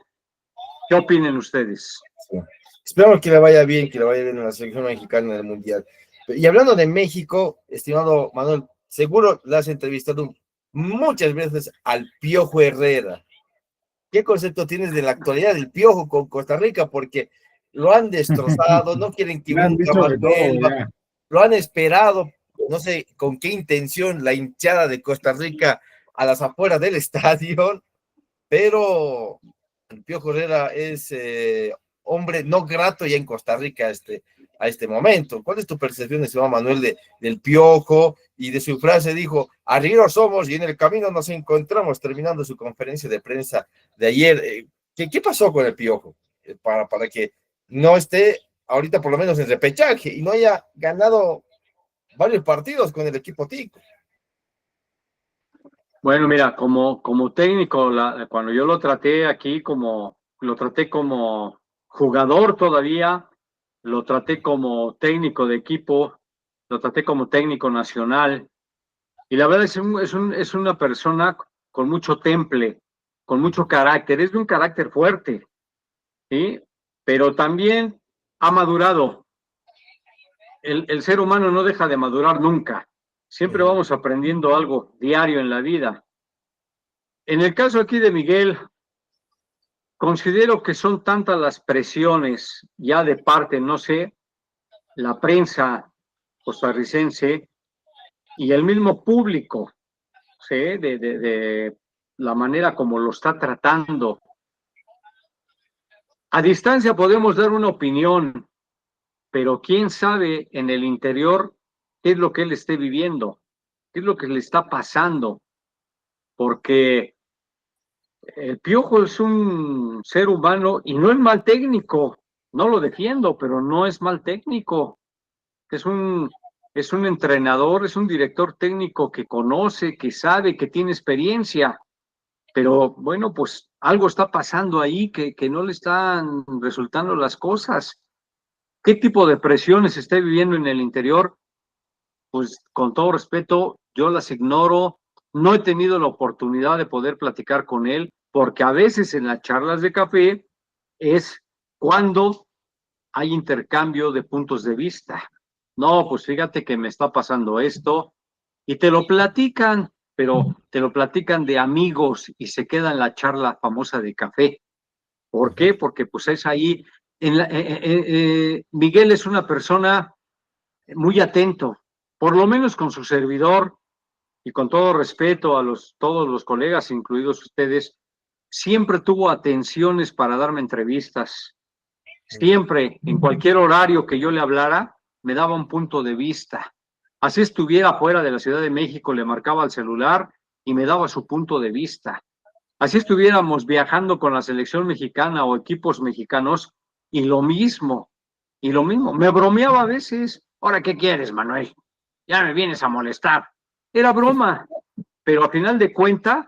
qué opinen ustedes. Sí. Esperamos que le vaya bien a la selección mexicana en el Mundial. Y hablando de México, estimado Manuel, seguro le has entrevistado muchas veces al Piojo Herrera. ¿Qué concepto tienes de la actualidad del Piojo con Costa Rica? Porque lo han destrozado, no quieren que nunca más vuelva, lo han esperado, no sé con qué intención, la hinchada de Costa Rica a las afueras del estadio, pero el Piojo Herrera es hombre no grato ya en Costa Rica a este momento. ¿Cuál es tu percepción, estimado Manuel, del Piojo y de su frase? Dijo, arrieros somos y en el camino nos encontramos, terminando su conferencia de prensa de ayer. ¿Qué pasó con el Piojo? Para que no esté ahorita por lo menos en repechaje y no haya ganado varios partidos con el equipo tico. Bueno, mira, como técnico, cuando yo lo traté aquí lo traté como jugador todavía, lo traté como técnico de equipo, lo traté como técnico nacional, y la verdad es una persona con mucho temple, con mucho carácter, es de un carácter fuerte, ¿sí? Pero también ha madurado. El ser humano no deja de madurar nunca. Siempre vamos aprendiendo algo diario en la vida. En el caso aquí de Miguel, considero que son tantas las presiones ya de parte, no sé, la prensa costarricense y el mismo público, ¿sí? De la manera como lo está tratando. A distancia podemos dar una opinión, pero quién sabe en el interior qué es lo que él esté viviendo, qué es lo que le está pasando, porque el Piojo es un ser humano y no es mal técnico, no lo defiendo, pero no es mal técnico, es un entrenador, es un director técnico que conoce, que sabe, que tiene experiencia, pero bueno, pues algo está pasando ahí que no le están resultando las cosas. ¿Qué tipo de presiones está viviendo en el interior? Pues con todo respeto, yo las ignoro, no he tenido la oportunidad de poder platicar con él, porque a veces en las charlas de café es cuando hay intercambio de puntos de vista. No, pues fíjate que me está pasando esto, y te lo platican, pero te lo platican de amigos y se queda en la charla famosa de café. ¿Por qué? Porque pues es ahí, Miguel es una persona muy atento, por lo menos con su servidor, y con todo respeto a todos los colegas, incluidos ustedes, siempre tuvo atenciones para darme entrevistas. Siempre, en cualquier horario que yo le hablara, me daba un punto de vista. Así estuviera fuera de la Ciudad de México, le marcaba al celular y me daba su punto de vista. Así estuviéramos viajando con la selección mexicana o equipos mexicanos, y lo mismo, me bromeaba a veces. Ahora, ¿qué quieres, Manuel? Ya me vienes a molestar. Era broma, pero a final de cuentas,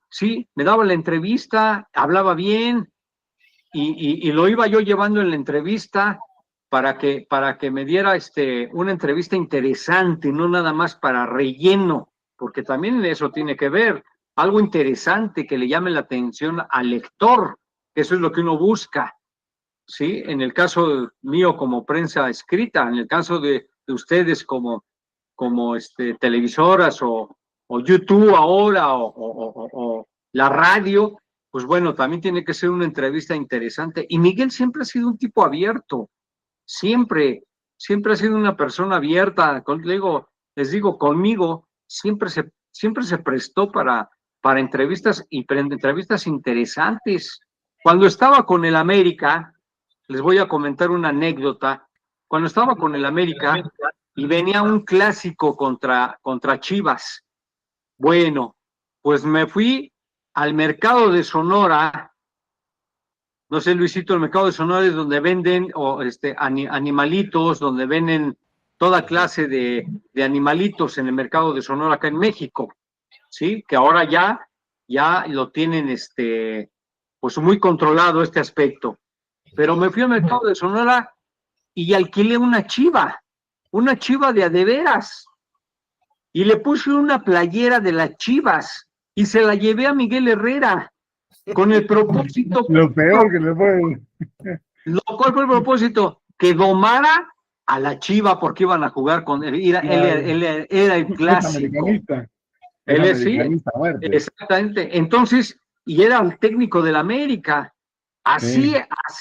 sí, me daba la entrevista, hablaba bien, y lo iba yo llevando en la entrevista para que me diera una entrevista interesante, no nada más para relleno, porque también eso tiene que ver, algo interesante que le llame la atención al lector, eso es lo que uno busca, ¿sí? En el caso mío como prensa escrita, en el caso de ustedes como televisoras o YouTube ahora o la radio, pues bueno, también tiene que ser una entrevista interesante. Y Miguel siempre ha sido un tipo abierto, siempre ha sido una persona abierta. Les digo, conmigo siempre se prestó para entrevistas y entrevistas interesantes. Cuando estaba con el América, les voy a comentar una anécdota. Cuando estaba con el América y venía un clásico contra Chivas, bueno, pues me fui al mercado de Sonora. No sé, Luisito, el mercado de Sonora es donde venden animalitos, donde venden toda clase de animalitos en el mercado de Sonora acá en México, ¿sí? Que ahora ya lo tienen pues muy controlado este aspecto. Pero me fui al mercado de Sonora y alquilé una chiva de a de veras, y le puse una playera de las Chivas y se la llevé a Miguel Herrera con el propósito. Lo peor que le puede. ¿Cuál fue el propósito? Que domara a la Chiva porque iban a jugar con él. Él era el clásico. Él es, sí, exactamente. Entonces, y era el técnico del América. Así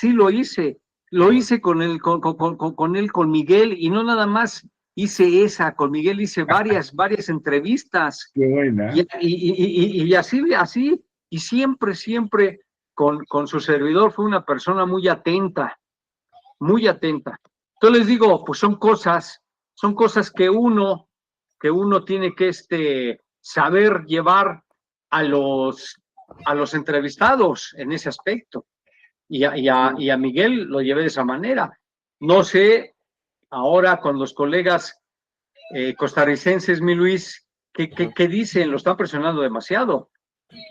lo hice. Lo hice con él, con Miguel, y no nada más hice esa, con Miguel hice varias entrevistas. Qué buena. Y así, y siempre con su servidor fue una persona muy atenta, muy atenta. Entonces les digo, pues son cosas que uno tiene que saber llevar a los entrevistados en ese aspecto. Y a Miguel lo llevé de esa manera. No sé, ahora con los colegas costarricenses, mi Luis, ¿qué dicen? Lo están presionando demasiado.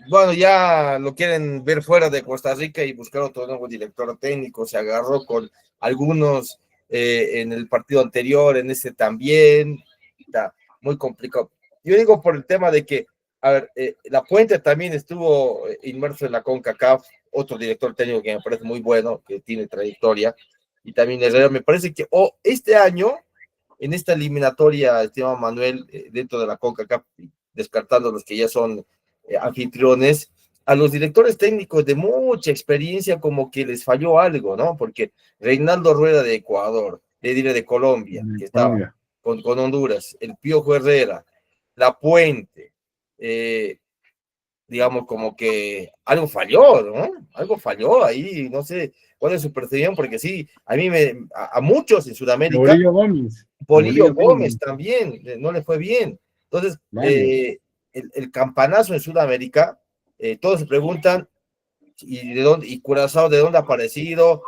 Bueno, ya lo quieren ver fuera de Costa Rica y buscar otro nuevo director técnico. Se agarró con algunos en el partido anterior, en ese también. Está muy complicado. Yo digo por el tema de que, a ver, La Puente también estuvo inmerso en la CONCACAF, otro director técnico que me parece muy bueno, que tiene trayectoria, y también Herrera. Me parece que este año, en esta eliminatoria, estimado Manuel, dentro de la CONCACAF, descartando los que ya son anfitriones, a los directores técnicos de mucha experiencia como que les falló algo, ¿no? Porque Reinaldo Rueda de Ecuador, le diré de Colombia, que estaba Colombia. con Honduras, el Piojo Herrera, La Puente, digamos, como que algo falló, ¿no? Algo falló ahí, no sé cuál es su percepción, porque sí, a muchos en Sudamérica, Bolillo Gómez. Bolillo Gómez también, no le fue bien. Entonces, Vale. el campanazo en Sudamérica, todos se preguntan, ¿y de dónde, y Curazao de dónde ha aparecido?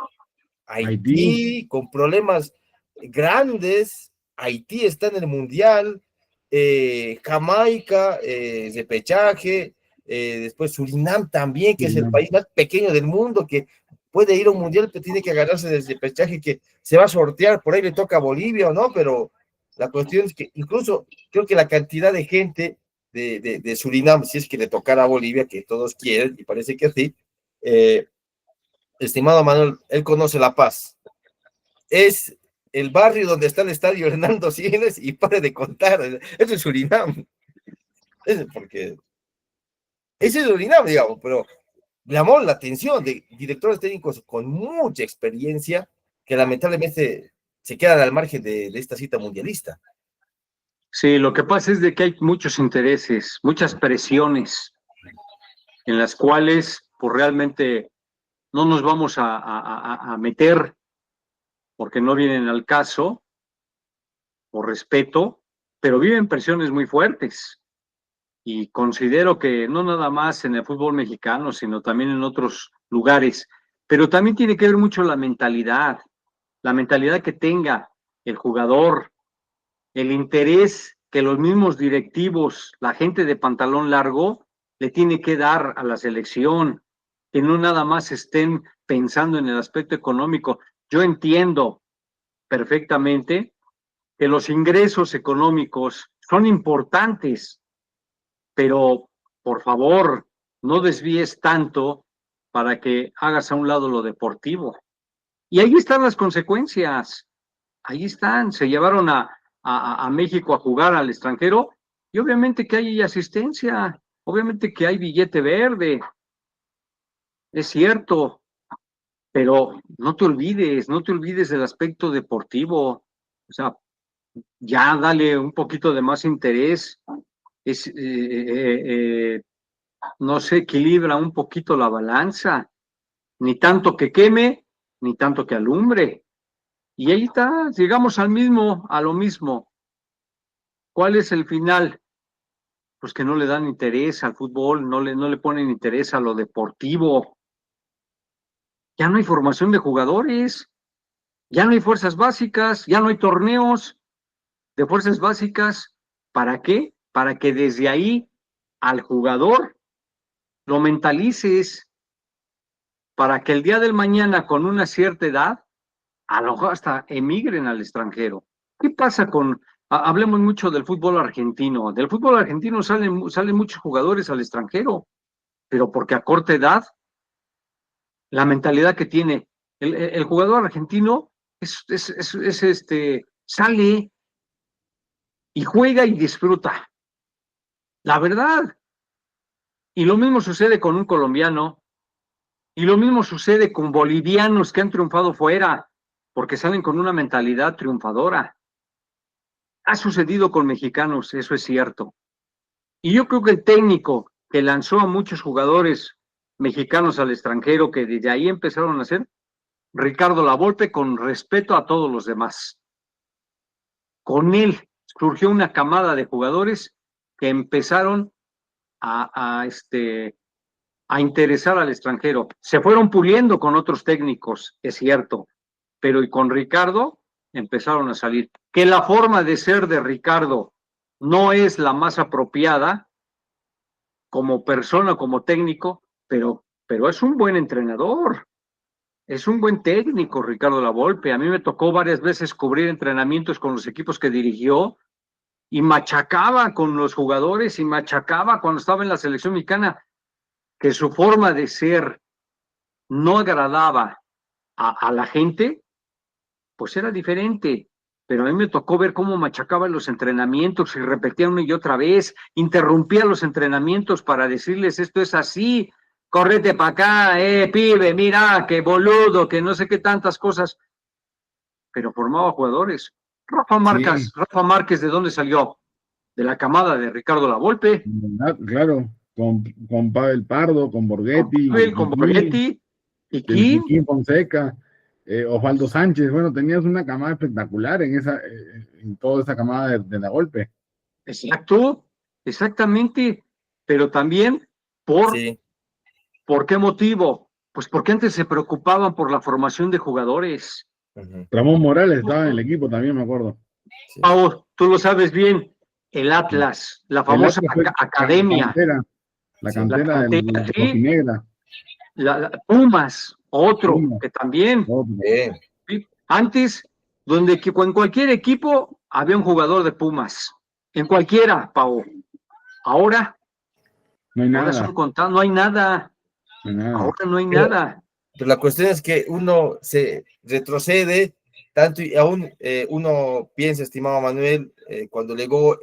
Haití. Haití, con problemas grandes, Haití está en el Mundial, Jamaica, repechaje, después Surinam también, que es el país más pequeño del mundo, que puede ir a un Mundial, pero tiene que agarrarse del repechaje, que se va a sortear, por ahí le toca a Bolivia o no, pero la cuestión es que incluso creo que la cantidad de gente de Surinam, si es que le tocara a Bolivia, que todos quieren, y parece que sí, estimado Manuel, él conoce La Paz. Es el barrio donde está el estadio Hernando Siles y pare de contar. Eso es Surinam. Porque ese es Surinam, digamos, pero llamó la atención de directores técnicos con mucha experiencia que lamentablemente se quedan al margen de esta cita mundialista. Sí, lo que pasa es de que hay muchos intereses, muchas presiones en las cuales pues realmente no nos vamos a meter porque no vienen al caso, por respeto, pero viven presiones muy fuertes. Y considero que no nada más en el fútbol mexicano, sino también en otros lugares, pero también tiene que ver mucho la mentalidad que tenga el jugador, el interés que los mismos directivos, la gente de pantalón largo, le tiene que dar a la selección, que no nada más estén pensando en el aspecto económico. Yo entiendo perfectamente que los ingresos económicos son importantes, pero por favor, no desvíes tanto para que hagas a un lado lo deportivo. Y ahí están las consecuencias, ahí están, se llevaron a México a jugar al extranjero y obviamente que hay asistencia, obviamente que hay billete verde, es cierto, pero no te olvides del aspecto deportivo, o sea, ya dale un poquito de más interés, no se equilibra un poquito la balanza, ni tanto que queme, ni tanto que alumbre. Y ahí está, llegamos a lo mismo. ¿Cuál es el final? Pues que no le dan interés al fútbol, no le ponen interés a lo deportivo. Ya no hay formación de jugadores, ya no hay fuerzas básicas, ya no hay torneos de fuerzas básicas. ¿Para qué? Para que desde ahí al jugador lo mentalices, para que el día del mañana con una cierta edad, a lo mejor hasta emigren al extranjero. ¿Qué pasa hablemos mucho del fútbol argentino? Del fútbol argentino salen muchos jugadores al extranjero, pero porque a corta edad, la mentalidad que tiene el jugador argentino sale y juega y disfruta. La verdad. Y lo mismo sucede con un colombiano, y lo mismo sucede con bolivianos que han triunfado fuera, porque salen con una mentalidad triunfadora. Ha sucedido con mexicanos, eso es cierto. Y yo creo que el técnico que lanzó a muchos jugadores mexicanos al extranjero, que desde ahí empezaron a hacer, Ricardo Lavolpe, con respeto a todos los demás. Con él surgió una camada de jugadores que empezaron a interesar al extranjero. Se fueron puliendo con otros técnicos, es cierto, pero y con Ricardo empezaron a salir. Que la forma de ser de Ricardo no es la más apropiada como persona, como técnico, pero es un buen entrenador, es un buen técnico, Ricardo Lavolpe. A mí me tocó varias veces cubrir entrenamientos con los equipos que dirigió y machacaba con los jugadores y machacaba cuando estaba en la selección mexicana, que su forma de ser no agradaba a la gente, pues era diferente. Pero a mí me tocó ver cómo machacaba los entrenamientos y repetía una y otra vez, interrumpía los entrenamientos para decirles esto es así, correte para acá, pibe, mira, que boludo, que no sé qué tantas cosas. pero formaba jugadores. Rafa Márquez, ¿de dónde salió? De la camada de Ricardo Lavolpe. Claro, con Pavel Pardo, con Borghetti, Con Borghetti y Quiquín Fonseca, Osvaldo Sánchez. Bueno, tenías una camada espectacular en toda esa camada de la Golpe. Exacto, exactamente, pero también ¿por qué motivo? Pues porque antes se preocupaban por la formación de jugadores. Ramón Morales estaba en el equipo también, me acuerdo. Sí. Pau, tú lo sabes bien, el Atlas, la famosa academia. La cantera de Rojinegra. Pumas, otro, que también. Antes, en cualquier equipo había un jugador de Pumas. En cualquiera, Pau. Ahora no hay nada. No hay nada. Ahora no hay nada. Pero la cuestión es que uno se retrocede tanto y aún uno piensa, estimado Manuel, cuando llegó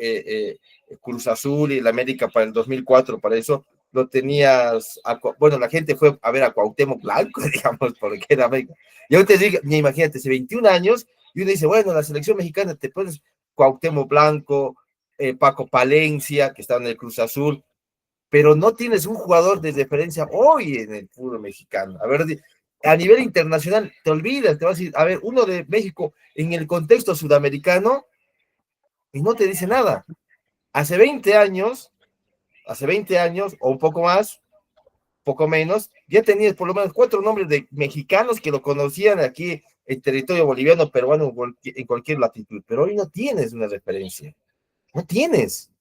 Cruz Azul y el América para el 2004, para eso lo tenías, bueno, la gente fue a ver a Cuauhtémoc Blanco, digamos, porque era América. Y ahorita digo, imagínate, hace 21 años, y uno dice, bueno, la selección mexicana te pones Cuauhtémoc Blanco, Paco Palencia, que estaba en el Cruz Azul, pero no tienes un jugador de referencia hoy en el fútbol mexicano. A ver, a nivel internacional, te olvidas, te vas a decir, a ver, uno de México en el contexto sudamericano, y no te dice nada. Hace 20 años, o un poco más, poco menos, ya tenías por lo menos 4 nombres de mexicanos que lo conocían aquí en territorio boliviano, peruano, en cualquier latitud, pero hoy no tienes una referencia. No tienes.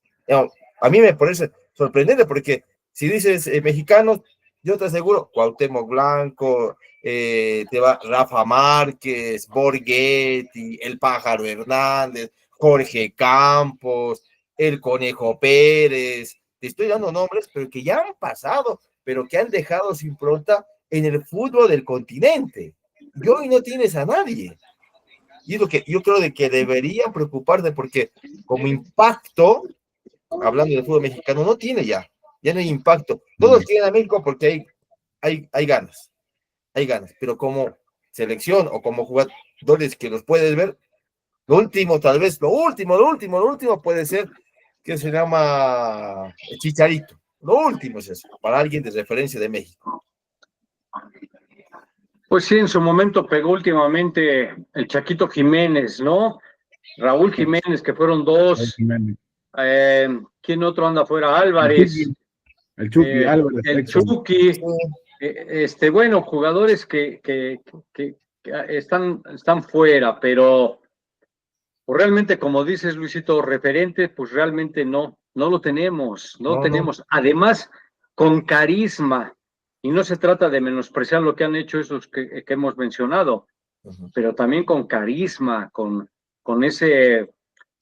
A mí me parece sorprendente porque si dices mexicanos, yo te aseguro, Cuauhtémoc Blanco, te va Rafa Márquez, Borghetti, el Pájaro Hernández, Jorge Campos, el Conejo Pérez, te estoy dando nombres, pero que ya han pasado, pero que han dejado su impronta en el fútbol del continente. Y hoy no tienes a nadie. Y es lo que yo creo de que deberían preocuparte porque como impacto, hablando del fútbol mexicano, no tiene ya no hay impacto. Todos tienen a México porque hay ganas, pero como selección o como jugadores que los puedes ver, lo último puede ser que se llama el Chicharito. Lo último es eso, para alguien de referencia de México. Pues sí, en su momento pegó últimamente el Chaquito Jiménez, ¿no? Raúl Jiménez, que fueron 2. ¿Quién otro anda afuera? Álvarez. El Chucky, Álvarez. El Chucky. Bueno, jugadores que están fuera, pero pues realmente, como dices, Luisito, referente, pues realmente no lo tenemos, no tenemos. Además, con carisma. Y no se trata de menospreciar lo que han hecho esos que hemos mencionado, pero también con carisma, con ese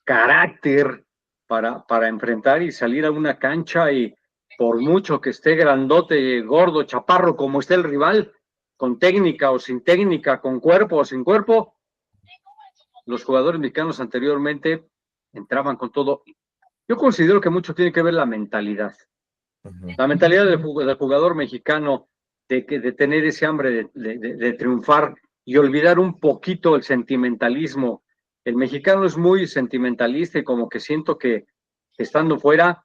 carácter para enfrentar y salir a una cancha y por mucho que esté grandote, gordo, chaparro, como esté el rival, con técnica o sin técnica, con cuerpo o sin cuerpo, los jugadores mexicanos anteriormente entraban con todo. Yo considero que mucho tiene que ver la mentalidad. La mentalidad del jugador mexicano de tener ese hambre de triunfar y olvidar un poquito el sentimentalismo. El mexicano es muy sentimentalista y como que siento que estando fuera,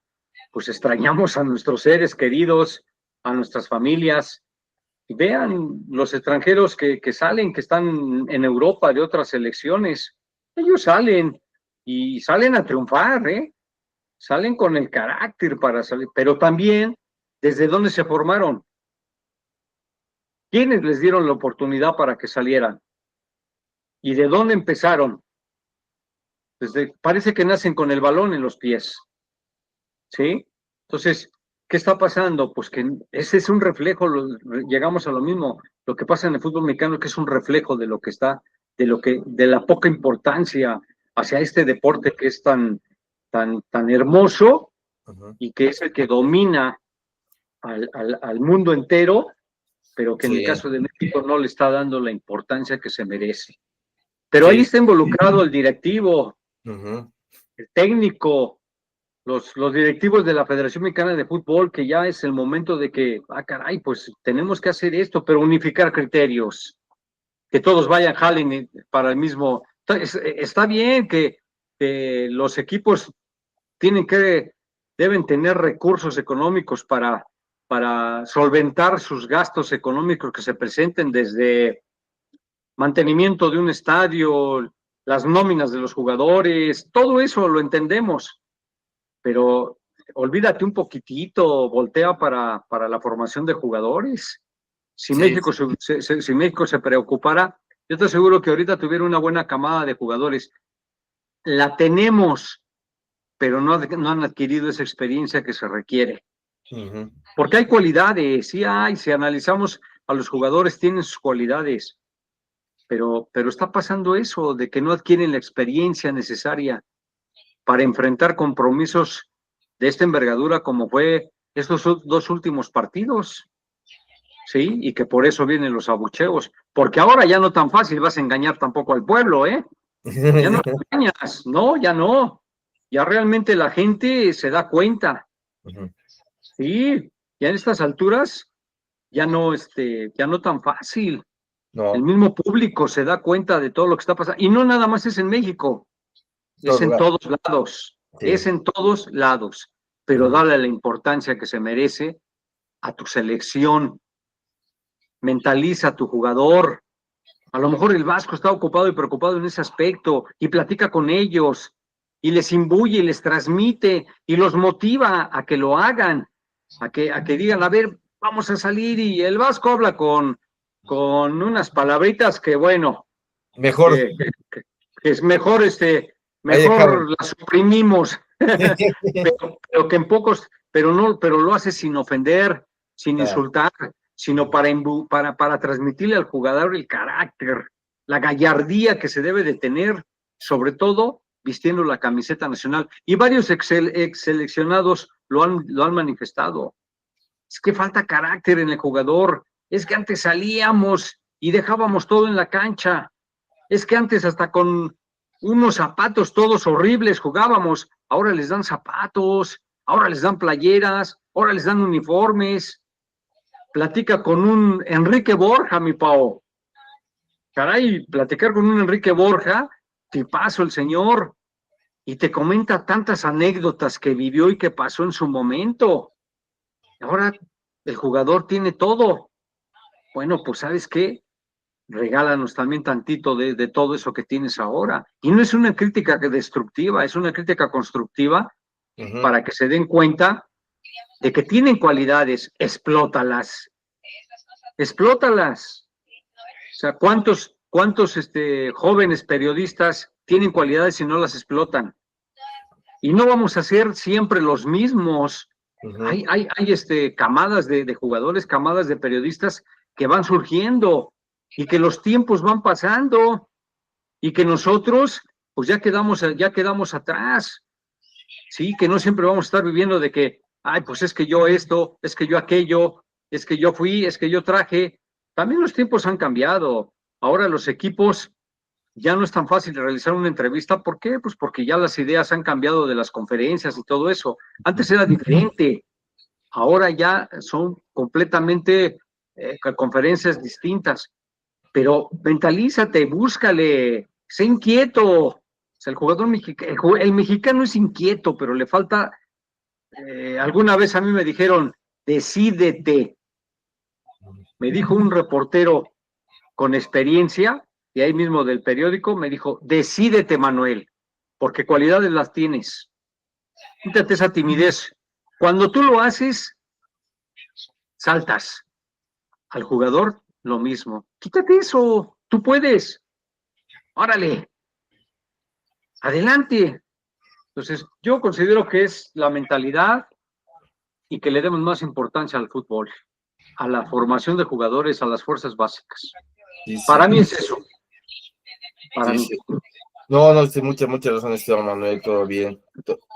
pues extrañamos a nuestros seres queridos, a nuestras familias. Y vean los extranjeros que salen, que están en Europa de otras selecciones, ellos salen y salen a triunfar, salen con el carácter para salir, pero también desde dónde se formaron, quiénes les dieron la oportunidad para que salieran y de dónde empezaron. Parece que nacen con el balón en los pies, ¿sí? Entonces, ¿qué está pasando? Pues que ese es un reflejo, llegamos a lo mismo, lo que pasa en el fútbol mexicano, que es un reflejo de lo que está, de la poca importancia hacia este deporte que es tan hermoso y que es el que domina al mundo entero, pero que en el caso de México no le está dando la importancia que se merece. Pero ahí está involucrado el directivo, el técnico, los directivos de la Federación Mexicana de Fútbol, que ya es el momento de que, caray, pues tenemos que hacer esto, pero unificar criterios. que todos vayan, jalen para el mismo. Está bien que los equipos deben tener recursos económicos para solventar sus gastos económicos que se presenten, desde mantenimiento de un estadio, las nóminas de los jugadores, todo eso lo entendemos, pero olvídate un poquitito, voltea para la formación de jugadores. Si Sí, México si México se preocupara, yo te aseguro que ahorita tuviera una buena camada de jugadores. La tenemos, pero no han adquirido esa experiencia que se requiere. ujú. Porque hay cualidades, sí hay, si analizamos a los jugadores, tienen sus cualidades, pero está pasando eso, de que no adquieren la experiencia necesaria para enfrentar compromisos de esta envergadura como fue estos dos últimos partidos, ¿sí? Y que por eso vienen los abucheos, porque ahora ya no tan fácil vas a engañar tampoco al pueblo, ¿eh? Ya no engañas, no, ya no. Ya realmente la gente se da cuenta, Ujú. sí, ya en estas alturas ya no tan fácil. El No, mismo público se da cuenta de todo lo que está pasando. Y no nada más es en México, todo es en lugar. todos lados, Sí. es en todos lados. Pero Ujú. dale la importancia que se merece a tu selección. Mentaliza a tu jugador. A lo mejor el Vasco está ocupado y preocupado en ese aspecto y platica con ellos y les imbuye y les transmite y los motiva a que lo hagan, a que digan, a ver, vamos a salir, y el Vasco habla con unas palabritas que, bueno, Mejor, que, que es mejor, ahí dejarlo. mejor las suprimimos, pero que en pocos, pero lo hace sin ofender, sin Ah, insultar, sino para transmitirle al jugador el carácter, la gallardía que se debe de tener, sobre todo vistiendo la camiseta nacional. Y varios ex seleccionados lo han manifestado. Es que falta carácter en el jugador, es que antes salíamos y dejábamos todo en la cancha, es que antes hasta con unos zapatos todos horribles jugábamos, ahora les dan zapatos, ahora les dan playeras, ahora les dan uniformes. Platica con un Enrique Borja, mi Pau. Caray, platicar con un Enrique Borja, tipazo el señor, y te comenta tantas anécdotas que vivió y que pasó en su momento. Ahora el jugador tiene todo. Bueno, pues ¿sabes qué? Regálanos también tantito de todo eso que tienes ahora. Y no es una crítica destructiva, es una crítica constructiva ujú. para que se den cuenta de que tienen cualidades, explótalas, explótalas. O sea, ¿cuántos jóvenes periodistas tienen cualidades y no las explotan? Y no vamos a ser siempre los mismos. Ujú. Hay camadas de jugadores, camadas de periodistas que van surgiendo y que los tiempos van pasando y que nosotros pues ya quedamos atrás, sí, que no siempre vamos a estar viviendo de que, ay, pues es que yo esto, es que yo aquello, es que yo fui, es que yo traje. También los tiempos han cambiado. Ahora los equipos ya no es tan fácil realizar una entrevista. ¿Por qué? Pues porque ya las ideas han cambiado de las conferencias y todo eso. Antes era diferente. Ahora ya son completamente conferencias distintas. Pero mentalízate, búscale, sé inquieto. O sea, el jugador mexicano, el mexicano es inquieto, pero le falta, alguna vez a mí me dijeron, decídete. Me dijo un reportero con experiencia, y ahí mismo del periódico, me dijo, decídete, Manuel, porque cualidades las tienes. Quítate esa timidez. Cuando tú lo haces, saltas. Al jugador, lo mismo. Quítate eso, tú puedes. Órale, adelante. Entonces, yo considero que es la mentalidad y que le demos más importancia al fútbol, a la formación de jugadores, a las fuerzas básicas. Sí, sí, Para mí es eso, para sí, mí. sí. No, no, sí, muchas razones, Esteban Manuel, todo bien.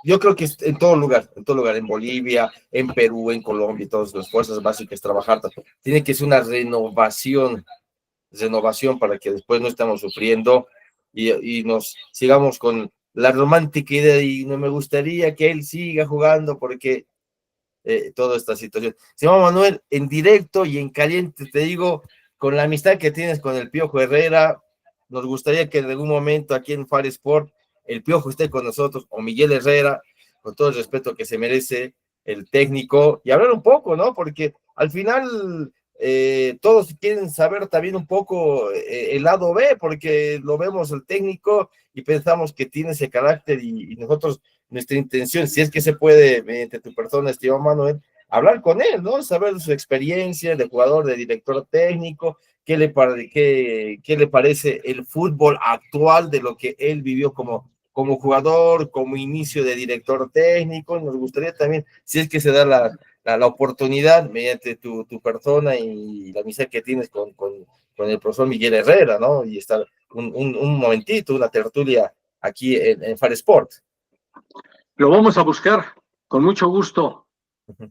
Yo creo que en todo lugar, en Bolivia, en Perú, en Colombia, todas las fuerzas básicas, trabajar. Tiene que ser una renovación para que después no estemos sufriendo y nos sigamos con la romántica idea y no me gustaría que él siga jugando porque toda esta situación. Señor Manuel, en directo y en caliente, te digo, con la amistad que tienes con el Piojo Herrera, nos gustaría que en algún momento aquí en Far Sport el Piojo esté con nosotros, o Miguel Herrera, con todo el respeto que se merece el técnico, y hablar un poco, ¿no? Porque al final todos quieren saber también un poco el lado B, porque lo vemos el técnico y pensamos que tiene ese carácter y nosotros, nuestra intención, si es que se puede, mediante tu persona, estimado Manuel, hablar con él, ¿no? Saber su experiencia de jugador, de director técnico, qué le parece el fútbol actual de lo que él vivió como jugador, como inicio de director técnico. Nos gustaría también, si es que se da la oportunidad, mediante tu persona y la amistad que tienes con el profesor Miguel Herrera, ¿no? Y estar un momentito, una tertulia aquí en Far Sport. Lo vamos a buscar con mucho gusto.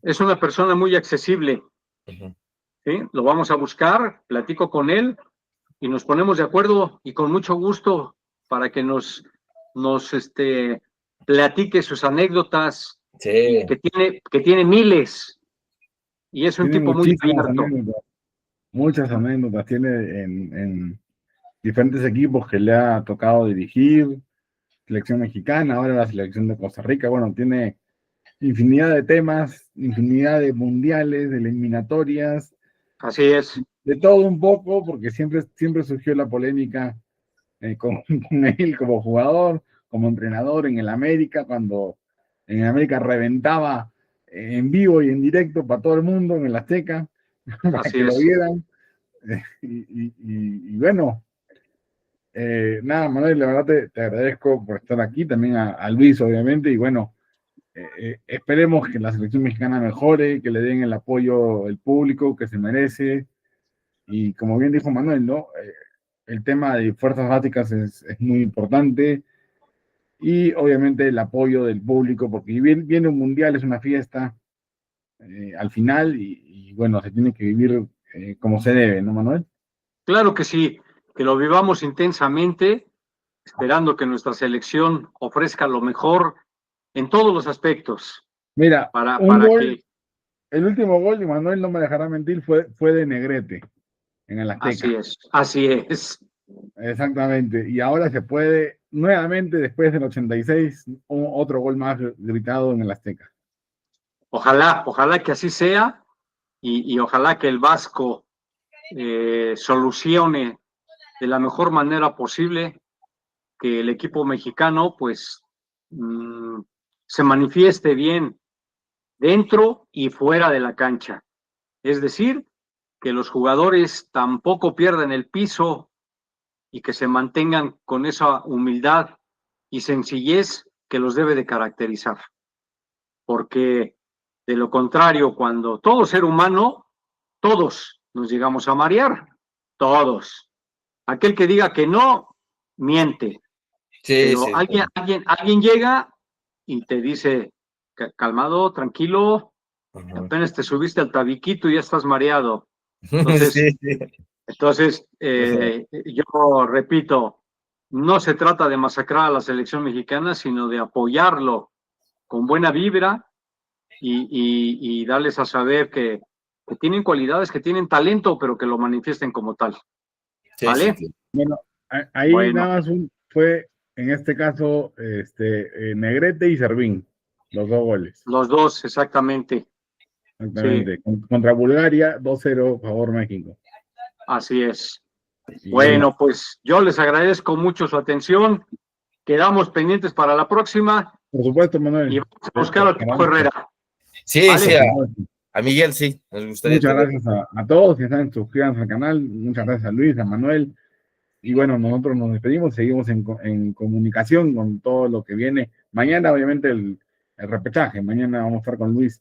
Es una persona muy accesible. ¿Sí? Lo vamos a buscar, platico con él y nos ponemos de acuerdo y con mucho gusto para que nos platique sus anécdotas, Sí. que tiene miles y es un Tiene tipo muy muchísimas abierto. anécdotas, muchas anécdotas. Tiene en diferentes equipos que le ha tocado dirigir, selección mexicana, ahora la selección de Costa Rica. Bueno, tiene infinidad de temas, infinidad de mundiales, de eliminatorias, Así es. de todo un poco, porque siempre surgió la polémica con él como jugador, como entrenador en el América, cuando en el América reventaba en vivo y en directo para todo el mundo en el Azteca, para Así que lo es. vieran. Y bueno, nada, Manuel, la verdad te agradezco por estar aquí, también a Luis, obviamente, y bueno, esperemos que la selección mexicana mejore, que le den el apoyo el público que se merece, y como bien dijo Manuel, ¿no? El tema de fuerzas básicas es muy importante, y obviamente el apoyo del público, porque viene un mundial, es una fiesta al final, y bueno, se tiene que vivir como se debe, ¿no, Manuel? Claro que sí, que lo vivamos intensamente, esperando que nuestra selección ofrezca lo mejor en todos los aspectos Mira, un para gol, que el último gol, y Manuel no me dejará mentir, fue de Negrete en el así Azteca. es, así es. Exactamente. Y ahora se puede, nuevamente, después del 86, otro gol más gritado en el Azteca. Ojalá que así sea y ojalá que el Vasco solucione de la mejor manera posible que el equipo mexicano pues se manifieste bien dentro y fuera de la cancha. Es decir, que los jugadores tampoco pierdan el piso y que se mantengan con esa humildad y sencillez que los debe de caracterizar. Porque de lo contrario, cuando todo ser humano, todos nos llegamos a marear, todos. Aquel que diga que no, miente. Sí, Pero sí. alguien llega y te dice, calmado, tranquilo, apenas te subiste al tabiquito y ya estás mareado. Entonces, Sí, sí. entonces yo repito, no se trata de masacrar a la selección mexicana, sino de apoyarlo con buena vibra y darles a saber que tienen cualidades, que tienen talento, pero que lo manifiesten como tal. Sí, ¿Vale? sí. Bueno, ahí Bueno, nada más fue, en este caso, Negrete y Servín, los dos goles. los dos, exactamente. Sí, Exactamente. Contra Bulgaria, 2-0, favor México. así es. Y Bueno, pues yo les agradezco mucho su atención. Quedamos pendientes para la próxima por supuesto, y Manuel. vamos a buscar al Piojo Herrera. Sí, sí, ¿Vale? a Miguel sí, nos gustaría Muchas tener. gracias a todos que están suscritos al canal. Muchas gracias a Luis, a Manuel. Y bueno, nosotros nos despedimos, seguimos en comunicación con todo lo que viene. Mañana, obviamente, el repechaje. Mañana vamos a estar con Luis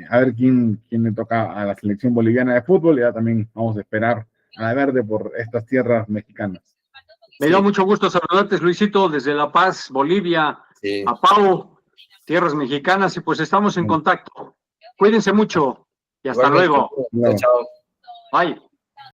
a ver quién le toca a la selección boliviana de fútbol. Y ya también vamos a esperar a la verde por estas tierras mexicanas. Me da mucho gusto saludarte, Luisito, desde La Paz, Bolivia, Sí. a Pau, tierras mexicanas, y pues estamos en contacto. Cuídense mucho y hasta Igualmente. luego. Chao, chao. Bye.